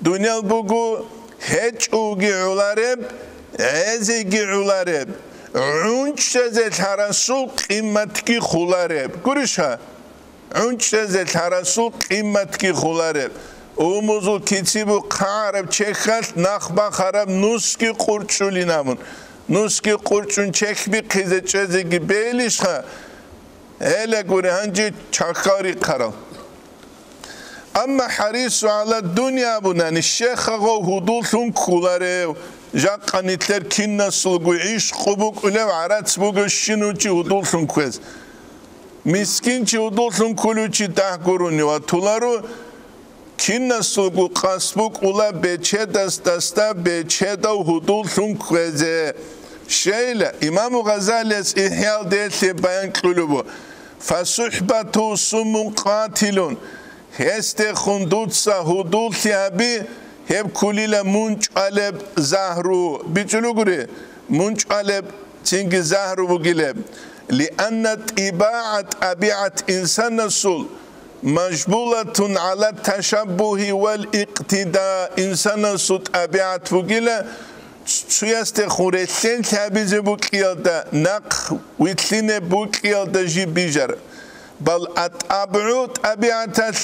دنيا بوغو هج اوغي علارب عزيگي علارب عنش زل حرسول قيمتكي خولارب قريشها عنش زل حرسول قيمتكي خولارب اوموزو كيتسيبو قارب چخال نخبا خراب نوسكي قرچولي نامون نوسكي قرچون چخ بي قيزه چزيگي بيليشها هلا قولي هنجي چاكاري قرال أما حريص على الدنيا بنان الشيخ غو هدولتون كولاريو جاقا نتلر كنا سلقو عيش قبوك ولو عرات بوغو شنو چي هدولتون كوز مسكين چي هدولتون كولو چي تحقروني وطولارو كنا سلقو قاسبوك ولا بيچه دستا بيچه دو هدولتون كوزه شيله إمام غزالي إحياء ديتي بيان قلوبو فصحبته سم قاتل هست خندوتسا هدولتي هبي هب كليلا منج علب زهرو بيچلو غري منج علب تنگ زهرو بگيلب لأن طباعة أبيعة إنسان السل مجبولة على التشبه والاقتداء إنسان السل أبيعة بگيلا سويست خورتين تابيز بوكيالدا نق ويتلين بوكيالدا جي بيجر بل أتابعوت أبيعتال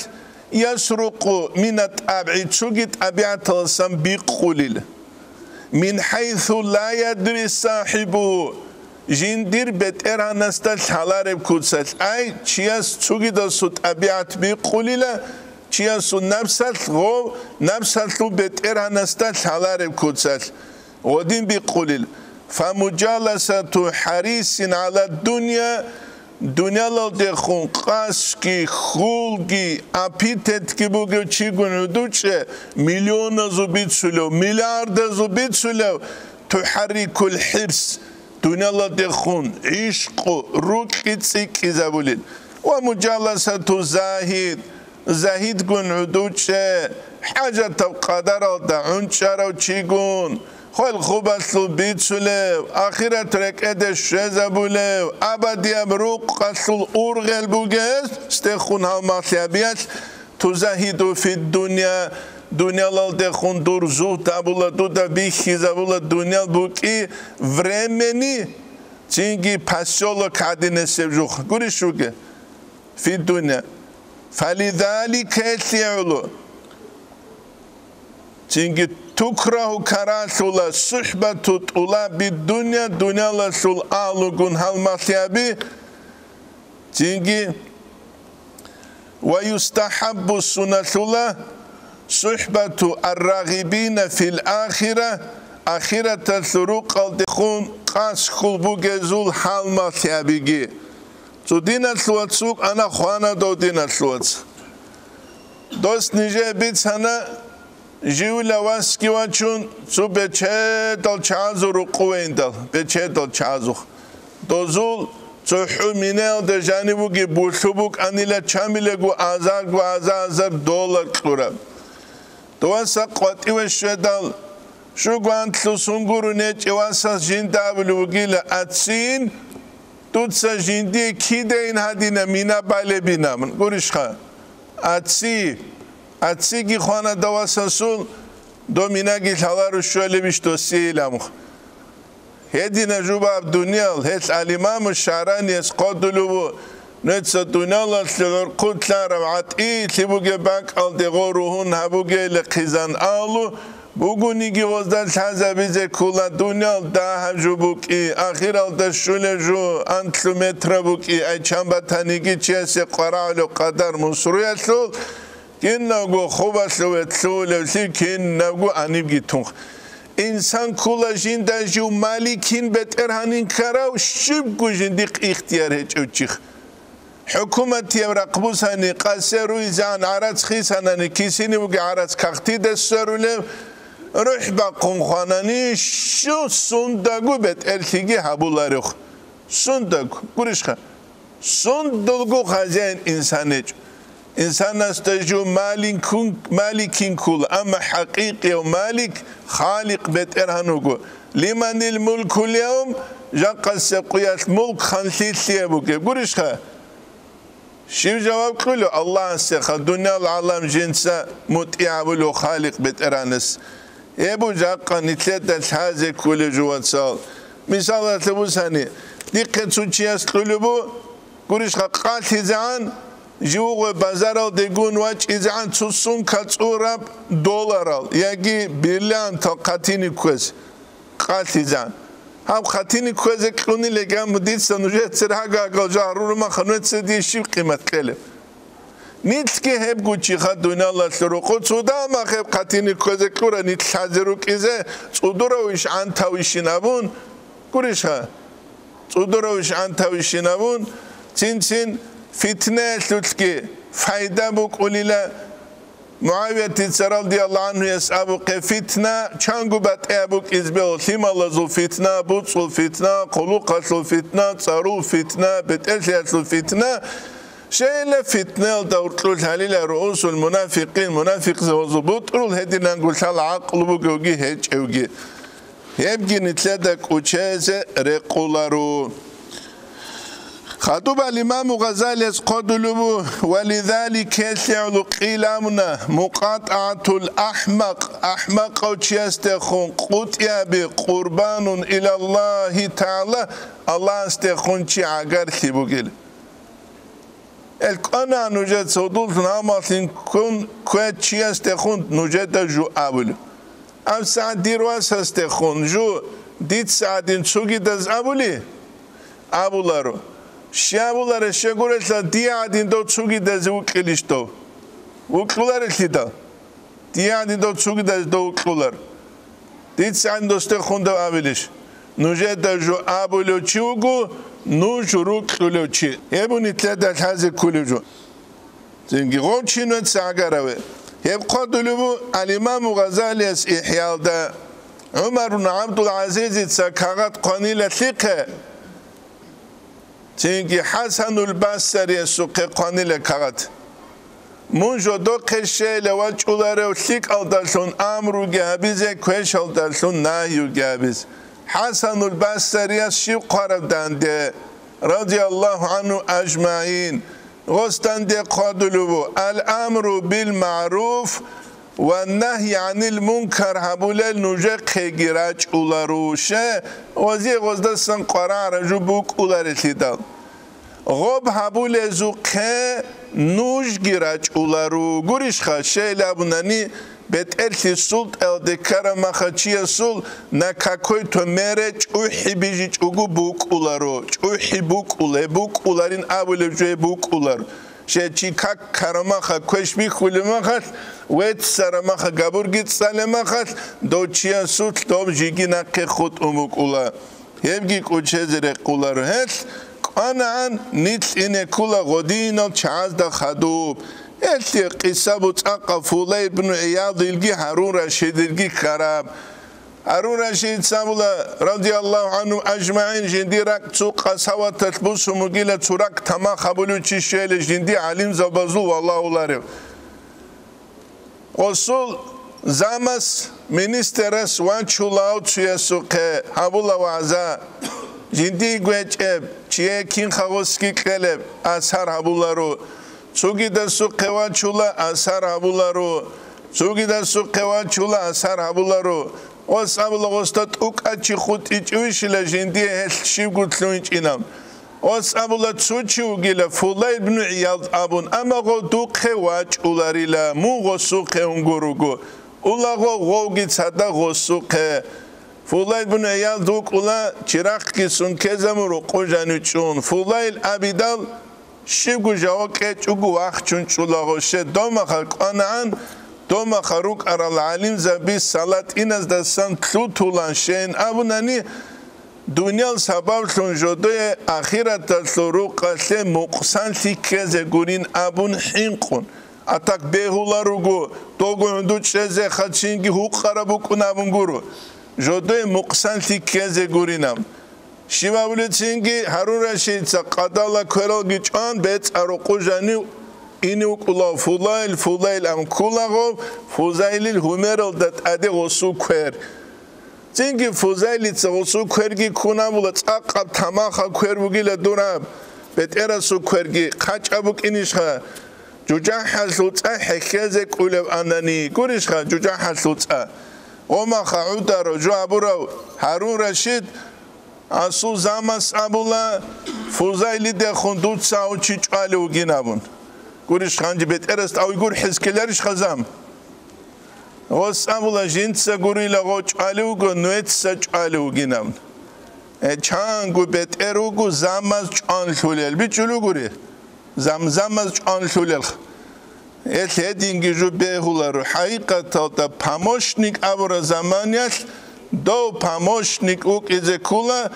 يسرق من التابع تشوكت أبيعتال سنبيق قليل من حيث لا يدري صاحبه جندير بتر هنستال حلارب كودسال أي چياس تشوكت سوت أبيعت بيق قليلا چياس نفسال غو نفسال تو بتر هنستال حلارب كودسال ودين بيقول فمجالسة حريص على الدنيا دنيا لدخون قاسكي خولكي أبيتت كي بوغو چيگون ودوچه مليون زبيت سلو مليارد زبيت سلو تحرك الحرص دنيا لدخون عشق روكي تسيكي زبولين ومجالسة زاهد گون ودوچه حاجة قدر دا عنشارو چيگون خل خوب است بیت سلو آخرت رکعت شزه بولو ابدی امروق است اورغل بوگست استخون ها مطلبیت تزهد فی الدنیا дунялалде хундур зухта була туда бихиза була дунял буки времени цинги поселок адинесе жух гуришуге фи дуня фалидалика элиулу цинги тукраху карасула сухбату тула бидуня дуняласул алугун халмахяби цинги ويستحب السنة صحبة الراغبين في الآخرة آخرة الثروق الدخون قاس خلبوغزول حال ما ثيابيجي تو دين الثواتسوك أنا خوانا دو دين الثواتس دوست نجي بيت هنا جيولا واسكي وچون تو بچه دل چازو رو قوين دل بچه دل چازو دوزول تحو منال ده جانبوگی بولشوبوک انیلا چامیلگو آزار دولار کورا دواسا قوتی و شدال شو گوانتلو سنگورو نیچ واسا جندابلوگی لاتسین دوتسا جندی کی ده این هدینا مینا باله بینامن گوریش خواه اتسی گی خوانا دواسا سول دو مینا گی حوارو شولی بیشتو سیلامو هدينا جواب دنيال هت الإمام الشعراني يسقطلوا نتس دنيال القط لا ربعت تبوجي بانك الدغورهن هبوجي لقزان آلو بوجو نيجي وزدال حزا بيزه كولا دنيال ده جوبوك آخر الدشول جو أنتلو متربوك أي چنبتا نيجي چيسي قرالو قدر مصروية سول كن نگو خوبسلو اتلو كن نگو انيبگي تونخ İnsan kula jinda ju malikin beter hanin karav şibgu jindik ihtiyar hiç uçik. Hükümet yevrakbus hani qaseru izan araz khisani kisini bugi araz kakti desserule ruh bakun khanani şu sundagu beter sigi habularıq. Sundagu gurishka. Sundagu khazen insanı إنسان استجو مالك كل أما حقيقي ومالك خالق بيت إرهانوكو لمن الملك اليوم جاق السقياس ملك خنسيت سيبوكي قرشها شو جواب قلو الله استخى الدنيا العالم جنسا متعبلو خالق بيت إرهانس يبو جاق نتلت الحازي كل جوات سال مثال تبوساني دقة سوچياس قلوبو قرشها قاتل زعان جوه بازار دگون واج izan tutsun kaçurab dolar al yagi birlan taqatini koz qatizan ham qatini koz quni legam ditsan ujet sirhaga galjaruma khanetse di shiv qimat qele nitski hep guchi khadunalla suruqu suda ma khab qatini koz qura nit haziru qize sudurawish antawishinamun qurisha sudurawish antawishinamun tsin فتنة لتكي فايدة بقوليلا معاوية رضي الله عنه يسأبك فتنة چانگو بات ابوك ازبه ثم الله زو فتنة بوتسو فتنة قلوق زو فتنة صارو فتنة بتأشياء زو فتنة شيء فتنة دورتلو الهليل رؤوس المنافقين منافق زو بطرو هدينا نقول شال عقل بوغي هج اوغي يبقى نتلدك وچازة رقولارو خطب الإمام غزالي قدلوا ولذلك يسعل قيلامنا مقاطعة الأحمق أحمق وشيستخون قطيا بقربان إلى الله تعالى الله استخون شي عقر ثبوكيل القنا نجد صدول ناماسين كون كوات شيستخون نجد جو أبل أم سعد ديرواس استخون جو ديت سعدين سوكي دز أبولي أبولارو شابولار شغورسا ديادين دو تسوغي دز وكليشتو وكلار الكيدا ديادين دو تسوغي دز دو وكلار ديت سان دوستي خوندو ابليش نوجد جو ابولو تشوغو نوجرو كلوچي يبوني تلدا حازي كلوجو زنگي غوچينو تساغراوي يب قدلو الامام غزالي إحياء دا عمر بن عبد العزيز تساكغت قنيله ثقه تيجي حسن البصري سوق قانيل كغت منجو دو قشي لوجولاره وثيق الدالشون امرو جابيزه كويش الدالشون نايو جابيز حسن البصري شيو قردند رضي الله عنه اجمعين غستند قادلو الامر بالمعروف والنهي عن المنكر هبولل نوجه خيگيراج اولروشه وزي غزدسن قرار جبوك اولارتيدال غوب هبول زوقه نوج گيراج اولارو گوريشخا شيلابوناني بيت ارتي سولت الدكار مخاچيه سول ناكاكوي تو مرج اوحي بيجي اوغو بوك اولارو اوحي بوك اولبوك اولارين ابول جوي بوك اولار شيچي كاك كارماخا كوشبي خولماخات ويت سرماخا غابورگيت سالماخات دوچيا سوت دوم جيگي ناكه خود اموك اولا هبگي کوچزره اولار هت قانعن نيت انه كولا غدينو چازدا خدوب التي قصابو تاقا فولي بن عياض الگي هارون رشيد الگي خراب هارون رشيد سابولا رضي الله عنه اجمعين جندي راك تسوق سوا تلبس مگيله تراك تما خبلو چي شيل جندي عليم زبازو والله اولاريو اصول زامس منسترس وانچولاو تسوقه هابولا وعزا جندي گوچ چي كين خاوسكي قلب اثر هابولارو چوگی دستو قوان چولا اثر هبولارو چوگی دستو قوان چولا اثر هبولارو اوس ابلا استاد اوک اچی خود ایچویش لجندی هل شیب گوتلوینچ اینم اوس ابلا چوچی وگیله فولای بن عیاض ابون اما گو دو قوان چولاریلا مو غسوق اونگوروگو اولا گو غوگی صدا غسوق فولای بن عیاض دوک اولا چراغ کسون کزمرو قوجانو چون فولای ابیدال شیگو جواکه چوگو وقت چون چولاغوشه دوما خلقانان دوما خروق ارال علیم زبی سالت این از دستان تلو طولان شین ابونانی دنیا سبب چون جدوی اخیرت تلو قتل مقصن تیکزه گورین ابون حین کن اتاک بهولا رو گو دوگو هندو چزه خدشینگی حق خرابو کن ابون گورو جدوی مقصن تیکزه گورینم شیما بولتینگی هارون رشید سقادالا کورالگی چان بیت اروقو جانی اینو کلا فولایل ام کلا گو فوزایلی هومرال دات ادی غسو کور تینگی فوزایلی غسو کورگی کنا بولت اقاب تماخا کور بگیل دورم بیت ارسو کورگی خاچ ابوک اینیشخا جوجا حسوت حکیزه کولب آنانی گوریشخا جوجا حسوت اوما خاودا رو جو ابورو هارون رشید اسو زامس ابولا فوزایلی ده خوندوت ساو چیچالی وگینابون گوریش خانجی بیت ارست اوی گور حسکلرش خزام وس ابولا جنسا گوری لغو چالی وگو نویت سا چالی وگینابون چان گو بیت اروگو زامس چان شولیل بیچولو گوری زامس چان شولیل هدینگی جو بهولا رو حقیقتا تا پاموشنیک ابورا زمانیش دو پاموشنیک اوک ایزه کولا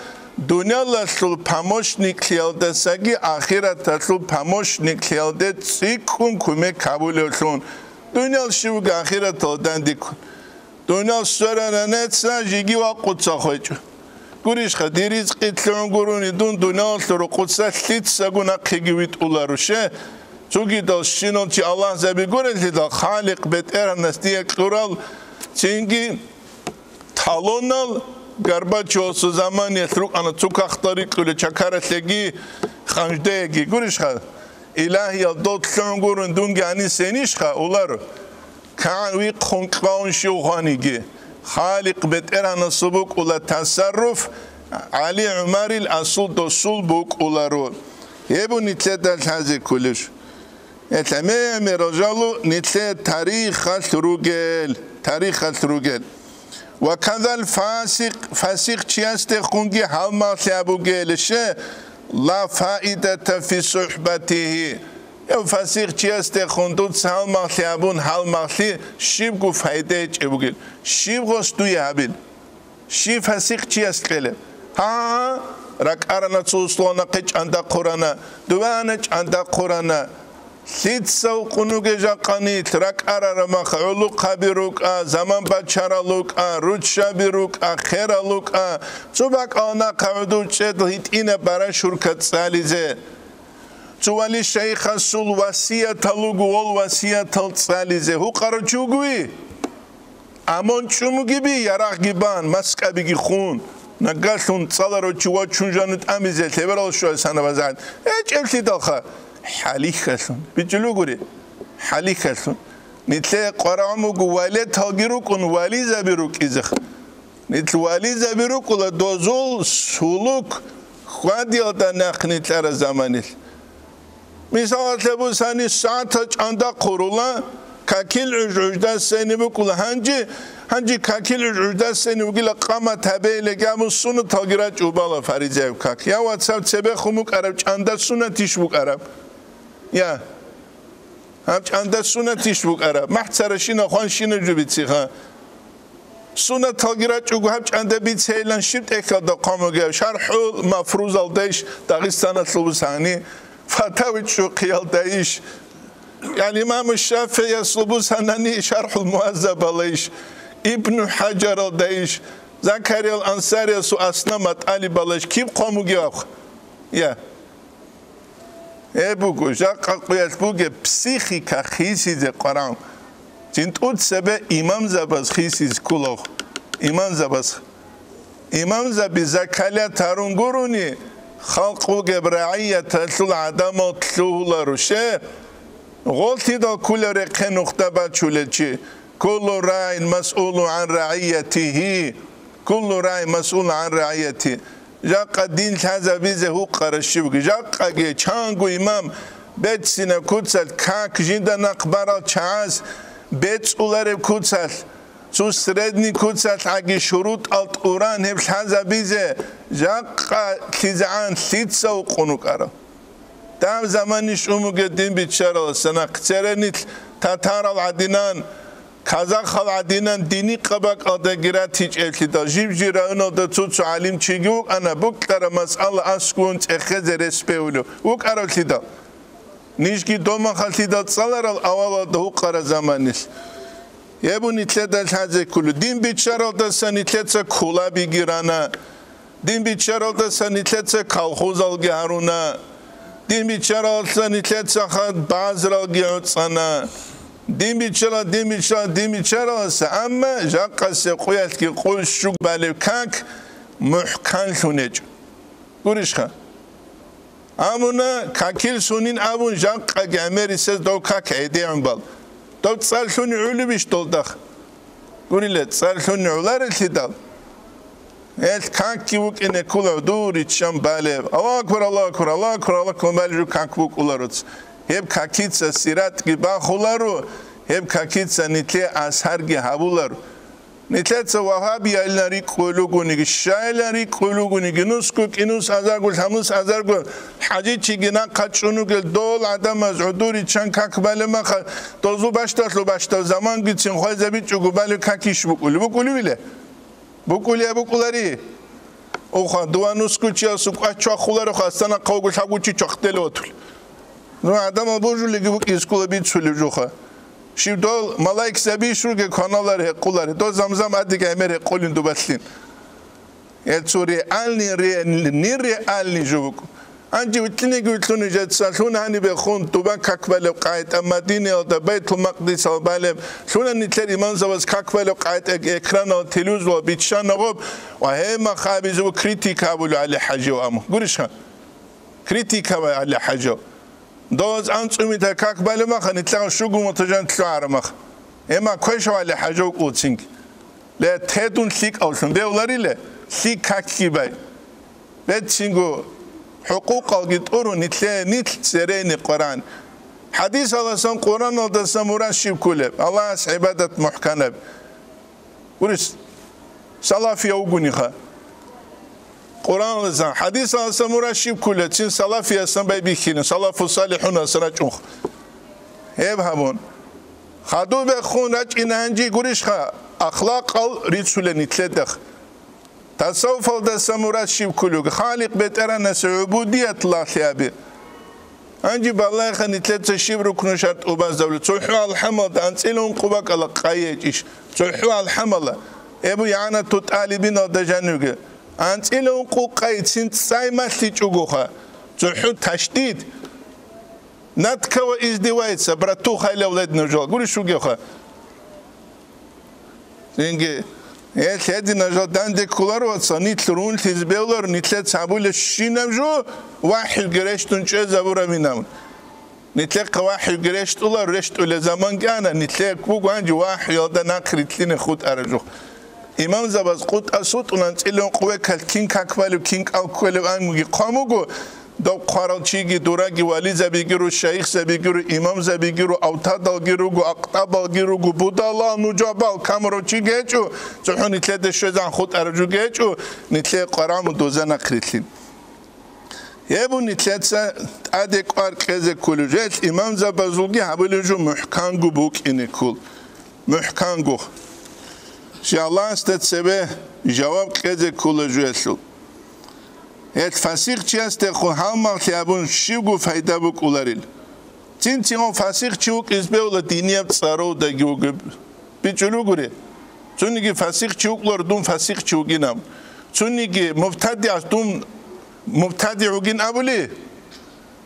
دنیا لسل پاموشنیک خیالده سگی آخرت لسل پاموشنیک خیالده سیکون کمی قبولشون دنیا شیوگ آخرت دندی کن دنیا سرانه سا جیگی و قدسا خویچو گوریش خدیریز قیتلون گرونی دنیا لسل قدسا لیت سگونا قیگویت اولاروشه چوگی داشتینون چی الله زبی گوره دا خالق بیت ارنستیه قرال چینگی талонал Горбачеву замане срук ана цукахтари куле чакаратлеги ханждеги гуришха илахи алдот сангурун дунги ани сенишха улар кан ви қонқаун шуханиги خالق بتر ана субук ула tasarruf ali umaril asul dosul buk ularo hebu nitledal hazi kulish etame rajalu nitle tarikh al-rugel وكذا الفاسق چیست خونگی حال مطلبو گلشه لا فائدة في صحبته یا فاسق چیست خوندوت حال مطلبون حال مطلب شیب گو فایده چه بگیل شیب گستوی هبیل شیب فاسق چیست کله ها رک ارنا چوسلونا قچ اندا قرانا دوانچ اندا قرانا سید سو قنوگ جاقانیت رک ارارمخ علوق بیروک زمان بچرالوک رود شبیروک خیرالوک چوبک آنا قعدو چد هیت اینه برای شرکت سالیزه چوالی شیخ سول وسیعت لوگو ول وسیعت سالیزه هو قرار چوگوی امان چومو گیبی یراق گیبان مسکا بگی خون نگاشون صدر چوا چون جانت امیزه تبرال شو سنه وزن هیچ التی داخل حالی خسون بیچلو گوری حالی خسون نتلا قرامو قوالي تاقيروك ونوالي زبيروك إزخ نتل والي زبيروك ولا دوزول سولوك خوادي ألتا ناق نتلا زمانيل مثال تلبو ساني ساعتك عند قرولا كاكيل عجدا سيني بقول هنجي كاكيل عجدا سيني بقول قامة تبعي لقام السنة تغيرات وبالا فريزة وكاك يا واتساب تبع خموك عرب عند السنة تشبك عرب يا هم عند السنة تشبك عرب محترشين خوانشين جبتيها سنة تغيرات وهم عند بيتسيلان شبت اكاد قاموا شرح مفروض الديش داغستان تلوساني فتاوي شو قيال دايش يعني الإمام الشافعي يصلبو سناني شرح المهذب عليش ابن حجر دايش زكريا الأنصاري سو أسنمت علي بلاش كيف قاموا جاوخ يا بوجو جاك قياس بوجو بسيخيكا خيسي ذي قرآن جنت أود سبب إمام زباز خيسي كله إمام زباز إمام زبي زكريا تارونغوروني خلقو جبرعية تلو عدم تلو لروشه غلطي دا كل رقه نقطة بچولچي كل راعي مسؤول عن رعيته كل راعي مسؤول عن رعيته جاق الدين هذا بيزه هو قرشيوك جاق اگه چانگو امام بيت سينه كوتسل كاك جندا نقبرا چاز بيت اولار كوتسل سو سردني كوتسل اگه شروط الت اوران هب هذا بيزه جاق كيزعان ثيتسا وقنوك ارا دام زمانش umugedin biçare sana qçerenit tatar al-adnan kazakh al-adnan dini qabak ada girat hiç eltida jibjira unoda tutsu alim çigu ana buktara mas'al askun çexeze respeulu uk araltida nişki doma khaltida tsalar avala da uqara zamanis yebu nitledal haze kulu din biçare da sanitletsa kula bigirana din biçare da sanitletsa kolxoz algaruna دیم بیچاره آسان نیت سخت باز را گیرد سنا دیم بیچاره آسان اما جاکس قویت کی قوش شوک باله کاک محکم شونج گوریش خا امونا کاکیل سونین امون جاک اگمری سز دو کاک ایدیم بال دو سال شونی علی بیش دلدخ گوریلت سال شونی علاره تیدال El kanki buk ine kula dur içşam bale. Allah akbar Allah akbar Allah akbar Allah akbar bale kanki buk ularut. Hep kakitsa sirat gibi bahularu. Hep kakitsa nitle ashar gibi habularu. Nitletsa vahabi elleri kuluguni şairleri kuluguni nuskuk inus azargul hamus azargul hacı çigina kaçunu gel dol adam az udur içen kak bale maka dozu başta zaman gitsin khoyza bir çugu bale kakiş buk ulu bile. بکولی بکولاری او خان دوانوس کوچی اسوق اچاخولار خواستن قوگل حقوچی چختل اوتل نو آدم بوجولی بک اسکول بیت سولی جوخه شیب دول ملاک سبی شروع کانالار هقولاری دو زمزم ادیگه امر هقولین دو بسلین یتوری نی آلنی جوک انجی وتنی گوتلونی جت سالون هنی بخون دوبان کاکبل قایت مدینه او بیت المقدس او بالم شون نیتر ایمان زواز کاکبل قایت اکران او تلویزیون و بیتشان نقب و هم خابز و کریتیکا بولو علی حج و امو گوریش خان کریتیکا و علی حج دوز انصومی تا کاکبل ما خان نیتلا شوگو متجان تلو عرمخ اما کوش علی حج و قوتسینگ ل تهدون سیک اولشون بیولاری ل سیک کاکی بای بیت سینگو حقوق الجدور نتل سرين القرآن حديث الله سان قرآن الله سموران شيب كله الله عبادة محكمة ورس صلاة في أوجني خا قرآن الله سان حديث الله سموران شيب كله تين صلاة في أسان بيبيخين صلاة في الصالحون سرجوخ هيب هبون خدو بخون رج إن هنجي قريش خا أخلاق الرسول نتلدخ تصوف ده سمورات شيب كله خالق بترنا عبودية الله ثيابه أنجي بالله خني ثلاثة شيب ركن شرط وباز دولة صحوا الحمل أنسلهم قبك على قايج صحوا الحمل أبو يعنا تطالبين ده جنوجه أنسلهم قايج سنت سايمة تيجوها صحوا تشديد نتكوا إزدواج سبرتو خيل أولادنا جوا قولي شو جوها زينجي هذه نجار دندك كلار وصانيت لرون تزبيولار نتلت سابول الشينام جو واحد جريش تنشأ زبورة منام نتلاقي واحد قريشت الله رشت ولا زمان كان نتلاقي كوك وانجي واحد يلدا ناقري تلين خود أرجو إمام زباز قد أسوت ونانتلون قوة كالكين كاكوالو كين كاكوالو أنجي قاموغو دو قارالچيگي دوراگي والي زبيگيرو شيخ زبيگيرو إمام زبيگيرو أوتادال گيروگو أقطابال گيروگو بودالا نجابال كامروچي گيچو زحو نتلاقي شوزان خود أرجو گيچو نتلاقي قرامو دوزا ناقري تلين يبو نتلاتسا ادك اركزه كولجت امام زبازوگي حبلجو محكانگو بوك اني كول محكانگو شي الله استتسبه جواب كزه كولجسو ات فاسيق چيست خو هم خيابون شيگو فايده بوك اولاريل تين فاسيق چوك ازبه دينيا صارو دگو بيچلو گوري چونيگي فاسيق چوكلار دون فاسيق چوگينام چونيگي مبتدع دون مبتدع وجين أبولي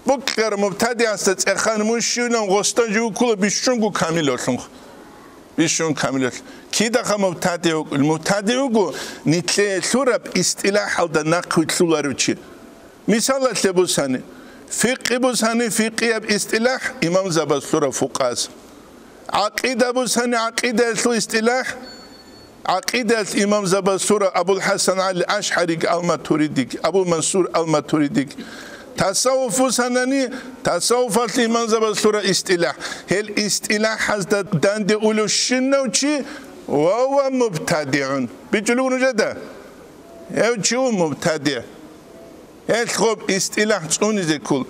بكر مبتدع استخدام مشينا غستان جو كل بيشونغو كاملة بيشون كاملة كيدا خا مبتدع المبتدع جو نتلي سورة استلاح على النقد سولاروتشي مثال تبوساني فقه بوساني فقه باستلاح إمام زبا سورة فقاس عقيدة بوساني عقيدة سو استلاح عقيدة الإمام زبا سورة أبو الحسن علي الأشعري الماتريدي أبو منصور الماتريدي تصوف سناني تصوف الإمام زبا سورة استلاح هل استلاح هذا داند أولو الشنوشي وهو مبتدع بيجلون جدا يوشو مبتدع هل خوب استلاح توني زي كل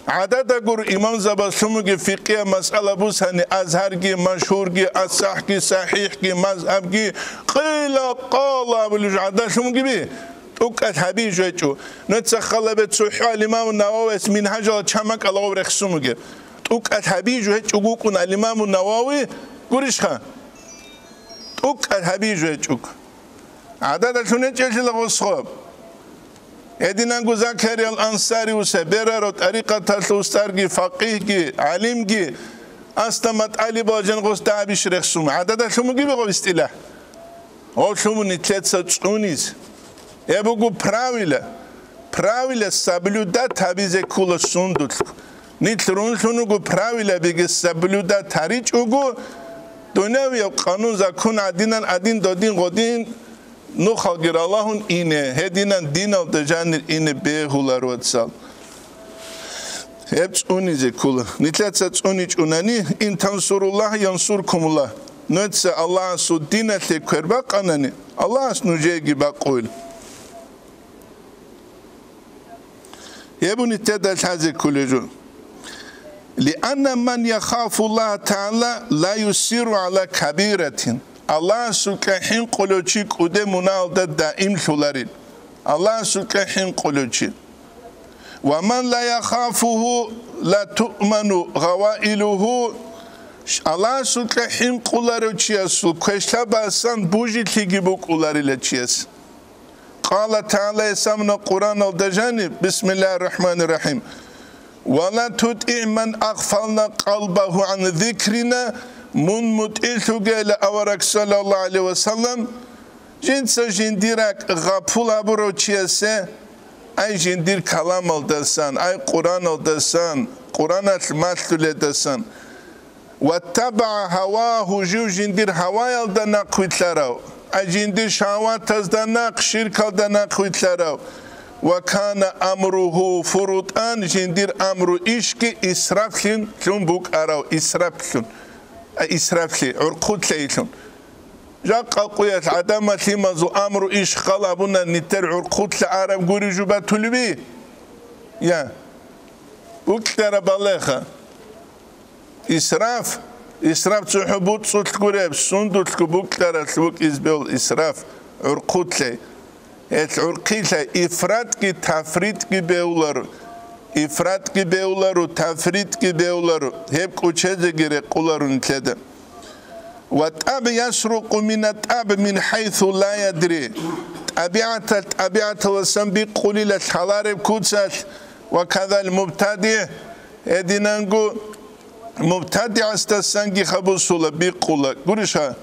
عدد أقول إمام زبا سموگي فقه مسألة بوساني أزهرگي مشهورگي أصحگي صحيحگي مذهبگي قيل قال بلوج عدد سموگي بي توقت حبي جوچو نتسخل بتصحيح الإمام النووي من حاجة چمك الله ورخصموگي توقت حبي جوچو قوكون الإمام النووي قريش خان توقت حبي جوچو عدد شونه چلشل غصخوب ادينانگو زكريا الانصاري وسبرر طريقه الوستارگي فقيهگي علمگي استمت علي باجن غستا بيشرخسوم عدد شومگي بيغو استلاح او شوم نتلتس چونيز ابوگو правила соблюдать табизе кула сундут нитлрун шунугу правила беге соблюдать таричугу дунявия канун закон адин додин годин نو خالقر اللهون اینه هدینن دینال دجانر اینه به هولارود سال هبچ اونیزه کلا نیتلاتس اونیچ اونانی این تنصر الله ینصرکم الله نوتس الله سو دینت کربا قاننی الله نوجیگی باقول يبون تدل هذا كله لأن من يخاف الله تعالى لا يسير على كبيرة الله سكحين قلوشي كده منال دائم شلارين الله سكحين قلوشي ومن لا يخافه لا تؤمن غوائله الله سكحين قلوشي سكشلا بسان بوجي تيجيبو قلاريلتشيس قال تعالى يسمى القرآن الدجاني بسم الله الرحمن الرحيم ولا تطع من أغفلنا قلبه عن ذكرنا من متئلتوغ إلى أورك صلى الله عليه وسلم جنس جنديرك غفول أبرو تشيسي أي جندير كلام الدسان أي قرآن الدسان قرآن المثل الدسان واتبع هواه جو جندير هواي الدنا قويتلارو أي جندير شهوات تزدناق شرك الدنا قويتلارو وكان أمره فرطان جندير أمره إشكي إسرافلين لون بوك أراو إسرافلين إسرافلي عرقود ليلون جاق قوية عدامة لمازو أمره إيش خلابنا نتر عرقود لعرب قوري جوبا تلبي يا وكتر بالغة إسراف تحبوت صوت قريب سندوت كبوكتر تلوك إزبيل إسراف عرقود لي العرقيد إفراد كي تفريد كي بيولر إفراد كي بيولر وتفريد كي بيولر هيب كوتشيزة غير قولرون كده والتأب يسرق من التأب من حيث لا يدري طبيعة وسنبي قليلة حلارب كوتسات وكذا المبتدع ادينانغو مبتدع استسانجي خبوصولا بيقولا قرشها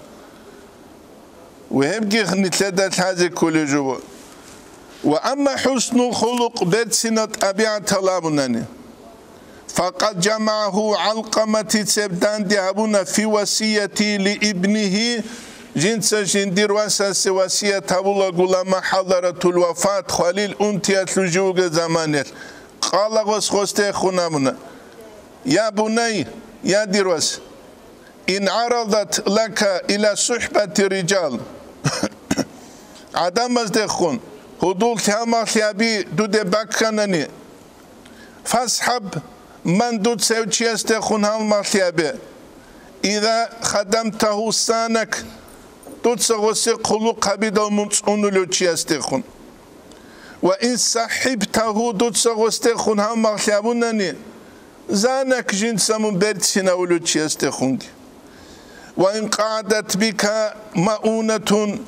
وهبجي نتلدت هذه كل جوا وأما حسن الخلق بتسنة أبيع طلابناني فقد جمعه علقمة سبدان دهبونا في وصيتي لابنه جنس جندير واساس وصية تابولا قلما حضرة الوفاة خليل انتيات لجوغ زمانير قال غسخوستي خنامنا يا بني يا ديروس إن عرضت لك إلى صحبة رجال عدم ازدخون هدول تهما ثيابي دود باكانني فاسحب من دود سيوچي استخون هالما ثيابي إذا خدمته سانك دود سغوسي قلو قبيد المنصون لوچي استخون وإن صحبته دود سغوستخون هالما ثيابونني زانك جنسا من برتسنا ولوچي استخون وإن قعدت بك مؤونة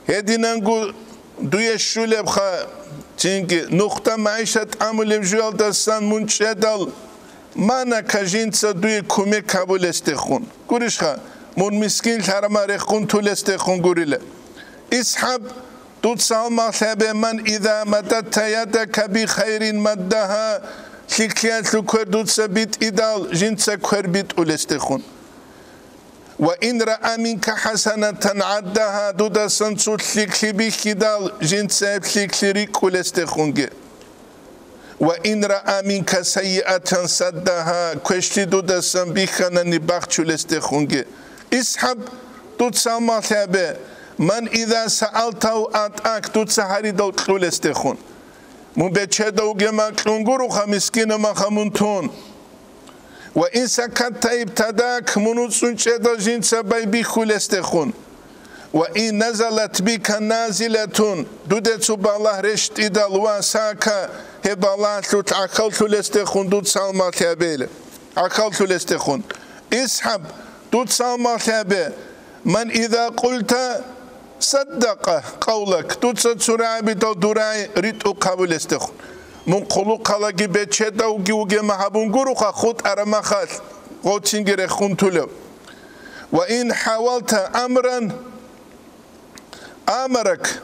هدينانغو دوية شولب خا تينكي نقطة معيشة عمل بجوال دستان منشدل مانا كجنسا دوية كومي كابول استخون قريش خا مون مسكين الحرما رخون طول استخون قريلا اسحب دوت سالما ثابي من إذا مددت يدك بخير مدها خيكيات لكوير دوت سبيت إدال جنسا كوير بيت أول استخون وإن رأى منك حسنة عدها دودا سنسو تليكلي بخدال جنسا تليكلي ريكو الاستخونجي وإن رأى منك سيئة صدها كوشتي دودا سنبيخنا نباخشو الاستخونجي اسحب دود سالما ثابي من إذا سألته أتاك دود سهاري دود كلو الاستخون من بيتشه دوغي ما كلونغورو خمسكين ما خمونتون وإن سكت ابتداك منوصن شدا جنسا بيبي خلستخون وإن نزلت بك نازلة دودت بالله رشت إدال واساكا هبالله تعقل خلستخون دود سالما ثابيل عقل خلستخون اسحب دود سالما ثابي من إذا قلت صدق قولك دود سرعي بدل دراي ريتو قبول استخون من قلو قلاقي بيتشدا وجي محبون قروخا خود أرمخال غوتشنجر خونتولو وإن حاولت أمرا أمرك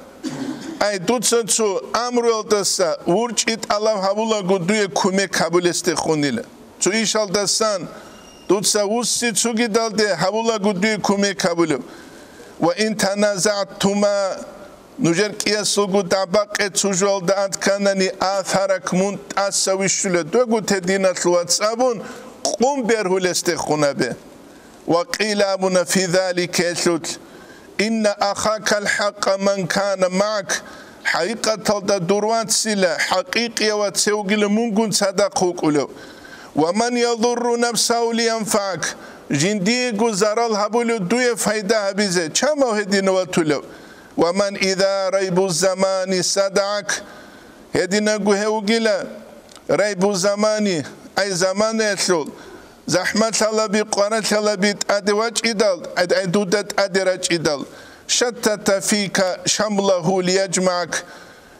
أي دوتسنسو أمر الدسا ورجت الله حبولا قدوية كومي قبول استخونيلا تو إيشال دسان دوتسا وسي تسوغي دالده حبولا قدوية كومي قبولو وإن تنازعتما نجر كياسوغو داباق اتسوجوال دانت كانني آثارك منت أسويشولو دوغو تدينة الواتسابون قم بيرهو الاستخونة به وقيل أبونا في ذلك يسوت إن أخاك الحق من كان معك حقيقة الدروات سلا حقيقية وتسوغي لمنقون صدقوك له ومن يضر نفسه لينفعك جنديقو زرال هبولو دوية فايدة هبيزة چما هدينو وطولو ومن إذا ريب الزمان صدعك هدينا قهوغيلا ريب الزمان أي زمان يسول زحمة الله قرة الله أدواج إدال أدودت أدراج إدال شتت فيك شمله ليجمعك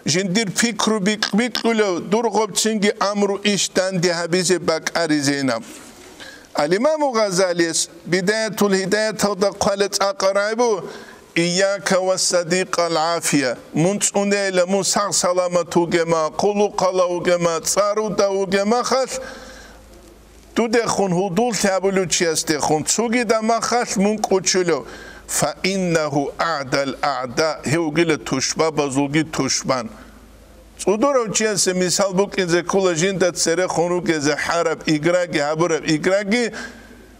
جندير فكر بيكلو درغب تشنجي أمر إشتان دي هبيزي باك أريزينا الإمام غزالي بداية الهداية قالت أقرأبو إياك والصديق العافية منصوني لمساق سلامة جما قلوق الله جما تصارو جما خاص تدخون هدول تابلو تشيستخون تسوغي دما خاص منقوشلو فإنه أعدى الأعداء هو قيل تشبه بزوغي تشبان صدورو تشيس مثال بوك إذا كل جندة سري خونوك إذا حرب إقراقي حبرب إقراقي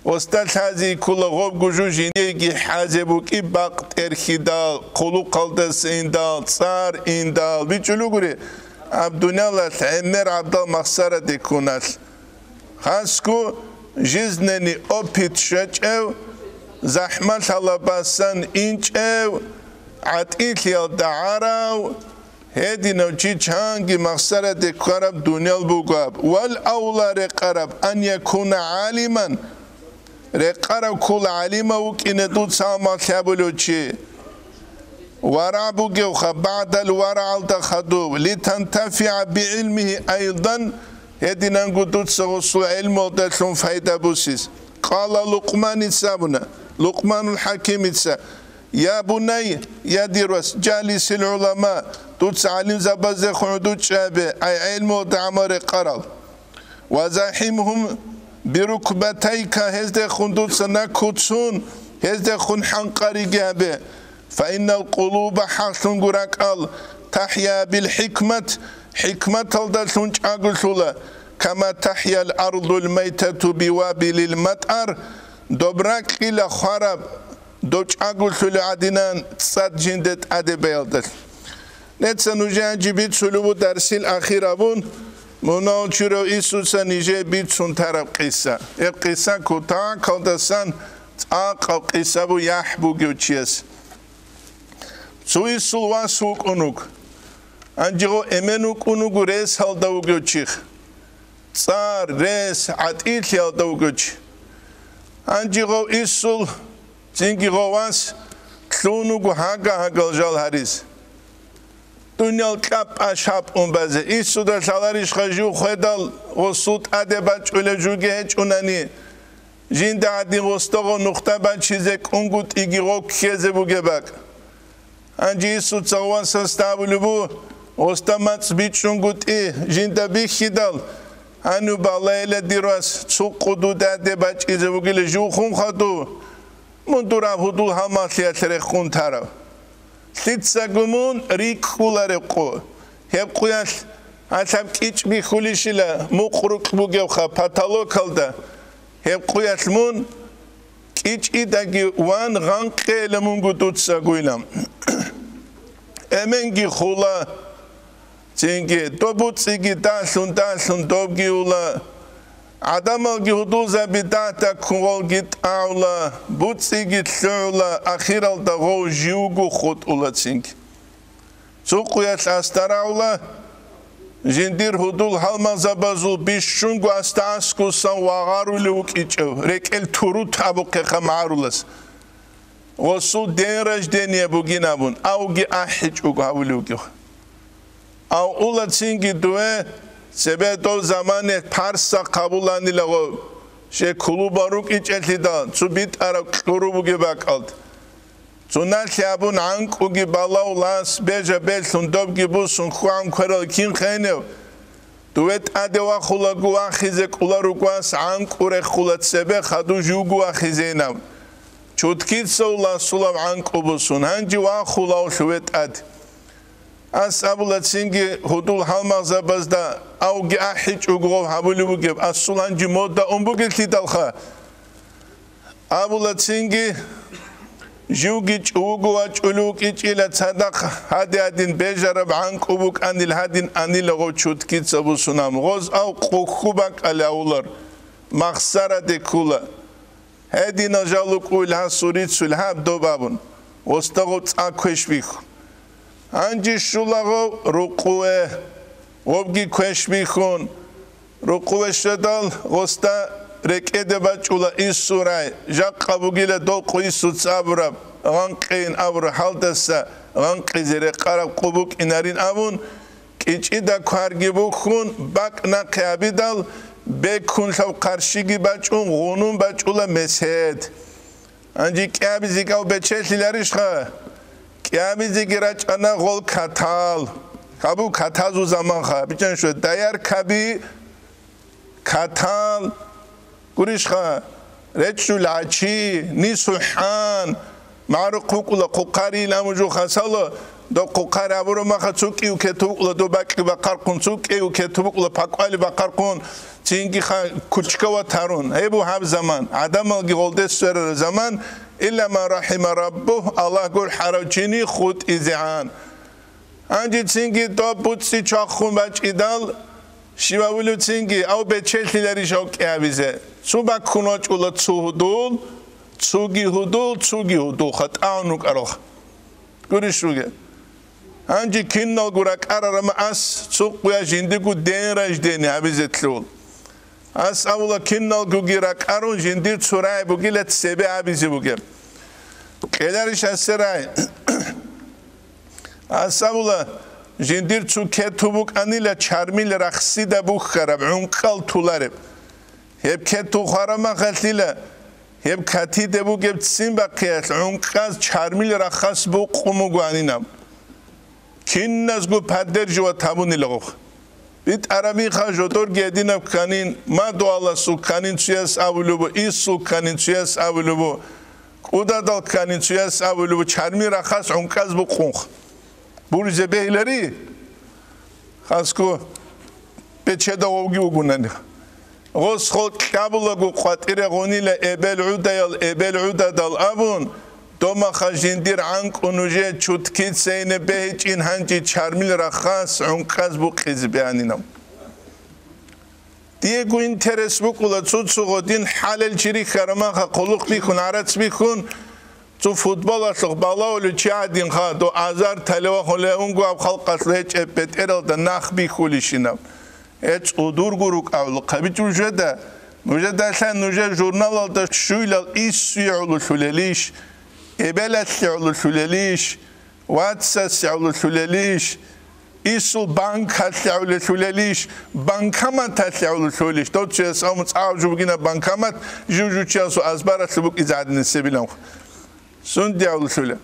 استاد هذه كل غوب جوجو جينيجي حازبوك إباق ترخيدال قلو قلد سيندال صار إندال بيجلوغري عبدالله عمر عبدال مخسارة ديكونال خاسكو جزنني أوبيت شجعو زحمة الله باسان إنجعو عطيتي الدعاراو هدي نوچي چانگي مخسارة ديكورب دنيا البوغاب والأولى رقرب أن يكون عالما رقرب كل عليما وكين دود ساما ثابلوچي ورعبوغي بعد الورع التخدو لتنتفع بعلمه أيضا هدي نانگو دود سغسو علم ودتلون فايدة بوسيس قال لقمان السابنا لقمان الحكيم السا يا بني يا ديروس جالس العلماء دود سعلم زبازي خندود شابه أي علم ودعمر قرال وزاحمهم بركبتيك هزد خندوسنا كوتسون هزد خن حنقري جابه فإن القلوب حاصل قراقال تحيا بالحكمة حكمة الدلسون أقول كما تحيا الأرض الميتة بوابل المطر دبرك إلى خراب دوش أقول عدنان تصاد جندت أدبيلدل نتسنوجه جبيت سلوبو درس الأخير أبون مناوچرو إيسوسا نيجي بيت سن طرف قصة قصة كوتا كالدسان تاق قصة بو يحبو جوچيس سوي سلوا سوق أنوك أنجيغو إمنوك أنوك ريس هالدو جوچيخ صار ريس عطيل هالدو جوچ أنجيغو إيسول زنجيغو واس تلونوك هاقا جال هاريس دنيا الكاب أشاب أمبازه إيسو در شالاريش خجو خدال غصوت أده باچ أوله جوگه هج اوناني جين ده عدي غستاغو نقطه باچ چیزك اونگوت إيگيغو كيزه بوگه باق انجي إيسو تساوان سستابلو بو غستا ماتس بيچ اونگوت جين ده بيخي دال هنو بالله ديراس تسوق قدو ده باچ إيزه بوگه لجو خون خدو من دورا هدول هماسيات رخون تارو تيتساقمون ريك خولارقو هبقوياش عشاب كيش بيخوليشيلا مقروك بوغيوخا باتالو كالدا هبقوياش مون كيش إداقي وان غانقي لمونغو توتساقويلام امنگي خولا تينگي دوبوتسيگي تاسون دوبگي اولا عدمالگي هدوزا بداتا كوالگي تاولا بوتسيگي تلولا اخيرال دغو جيوغو خود اولا تسينگ سوقوياش استراولا جندير هدول هالمازا بازول بيشونغو استاسكو سان واغارو لوك ايچو ريكل تورو تابوكي خمارولس وصو دينراج دينيه بوگينابون اوگي احج اوگو هاولوگي او اولا تسينگي دوه سبب دو زمان پارسا قبولانی لغو شه کلو باروک ایچ اتلیدان چو بیت ارا کلو بوگی باکالد چو نالی ابون عنک اوگی بالاو لاس بیجا بیلتون دوبگی بوسون خوام کرال کین خینیو دویت ادوا خولا گوا خیزک اولا رو گواس عنک اوره خولت سبه خدو جو گوا خیزینم چوتکید سولا سولام عنک او بوسون هنجی وا خولاو شویت اد از ابولا سینگی هدول هالمازا بازدا اوگی احیچ اوگو هبولی بوگیب از سولانجی مودا اون بوگی تیدالخا ابولا سینگی جوگیچ اوگو اچ اولوگیچ ایلا صدق هادین بیجرب عنک اوبوک انیل هادین انیل غو چوتکید سبو سونام غوز او قوخوبک علی اولار مخصره دکولا هادین اجالوک اویلها سورید سلحاب دو بابون وستاغوت اکوش بیخو انجی شولاغو رقوه وبگی کش بیخون رقوه شدال غستا رکیده بچولا این سورای جاقا بگیل دول قوی سوت ابرب غنقین ابر حالدسا غنقی زیر قرب قبوک اینارین ابون کیچی دا کارگی بخون بک نقیابی دال بکن شو قرشیگی بچون غنون بچولا مسید انجی کیابی زیگاو بچه لیلریش خواه کیابیزی گرچ انا غول کتال کابو کتازو زمان خواه بیچن شد دایر کبی کتال گوریش خواه رچو لعچی نیسو حان معرو قوقلا قوقاری لامجو خسالا دو قوقار ابرو مخا چوکیو که توقلا دو بکی بقر کن چوکیو که توقلا پاکوالی بقر کن چینگی خواه کچکا و ترون هیبو هم زمان عدم الگی غلده سر زمان إلا ما رحم ربه الله قول حراجيني خود إزعان أنجي تسينجي دوب بوتسي چاخون باچ إدال شیواولو تسينجي أو بچلتي لاري شوك إعويزه سو باكوناج أولا تسو هدول تسوگي هدول خط آنوك أروخ قولش روگه أنجي كنال قراك أرارم أس تسوق ويا جندقو دين راج ديني عبيزه تلول از اولا کنال گوگیرک ارون جندیر سرای بگیلت سبه عبیزی بگیم کدرش از سرای از اولا جندیر چو کتو بگ انیل چرمیل رخصی ده بگ خراب عنقل طولارب هب کتو خارما خلتیله هب کتی ده بگیم تسیم بقیت عنقل چرمیل رخص بگ قمو گوانینم کن نزگو پدر جو تابونی لغوخ Bit arami khajotor gedinab kanin ma doala su kanin tuyas avulubo isu kanin tuyas avulubo udadal kanin tuyas avulubo charmi rakhas unkaz bu qunq burje behleri khasko pechedagogi ugunani غوس خود قبل گو قطیر غونیل ابل عودایل ابل عودادال ابون دوما خجیندیر عنک اونوجه چوتکیت سینه بهیچ این هنجی چرمیل رخص عنقز بو قیز بیانینم دیگه گو اینترس بکولا چود سوگودین حلل چیری خرما خا قلوق بیکن عرض بیکن تو فوتبال اصلاق بالا اولو چی عدین خا دو ازار تلوه خوله اونگو اب خلق اصلا هیچ ابت ایرال دا نخ بیکولیشینم Eç odur guruk avlu kabit ujeda mujeda sen nuja jurnal alda şuylal is'ulu şuleliş ebelet'ulu şuleliş Whatsapp'ulu şuleliş isul bankat'ulu şuleliş bankamat'ulu şuleliş dotçes amuts avju bugina bankamat jujuçasu azbarası buk izadını sebilam sundi'ulu şule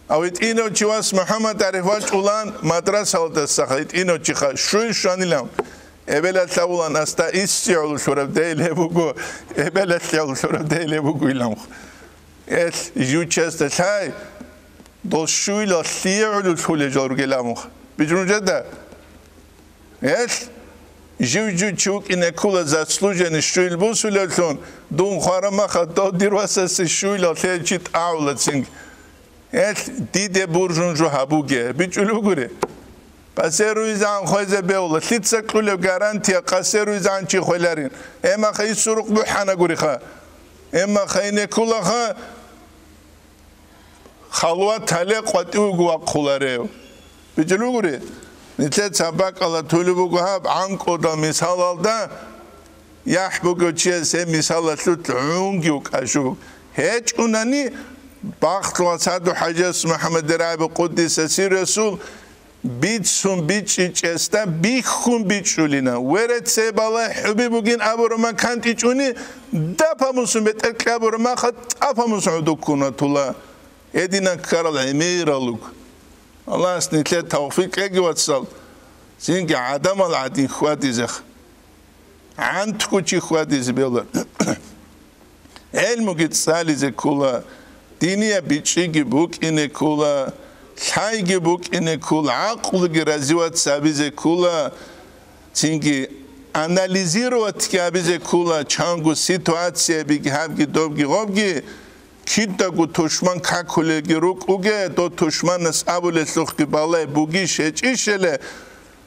Avit ino çivas Muhammed Arifat ulan madrasa oldu sakayt ino çıka şu şanilam ebelet ulan asta istiyor şurab değil bugu ebelet şurab değil bugu ilam es juçeste say do şuyla siyul şule jor gelam bijunca da es juju çuk ine kula zaslujeni şuyl bu sülelson dun kharama khato dirvasası şuyla selçit avlatsing Et dide burjunju habuge bichulugure paseruizan khoze beola sitsakule garantiya qaseruizan chi kholarin ema khay suruq bu hana guri kha ema khayne kula kha khalwa tale qati ugu qulare bichulugure nitlet sabak ala tulubu hab anko da misal alda yahbugu chese misal sut ungi ukashu hiç unani Baxtla sadu hacas Muhammed Rabi Quddis si Resul bitsun biçesta bikhun biçulina veret sebala hubi bugün aburma kant içuni dapamusun beter kaburma khat apamusun dukunatula edina karal emiraluk Allah snitle tawfik egwatsal sinki adam al adi khwadiz antku chi khwadiz bela elmu git salize kula Diniye biçigi buk ine kula, saygi buk ine kula, aklı girazivat sabize kula, çünkü analizirovat ki abize kula, çangu situasiye bigi havgi dobgi gobgi, kitta gu tuşman kakule giruk uge, do tuşmanas abule suhki balay bugi şeçişele,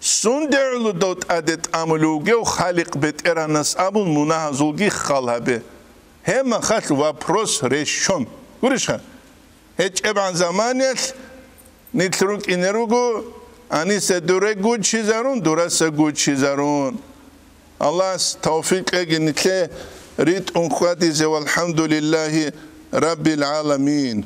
sunderlu dot adet amuluge u khaliq bet eranas abun munahazulgi khalhabe. Hema khal vapros reşon. Gurişa. Hiç eban zamaniyet nitruk inerugu anise dure gut çizarun durasa gut çizarun. Allah tevfik egin nitle rit unkhwatize velhamdülillahi Rabbil alamin.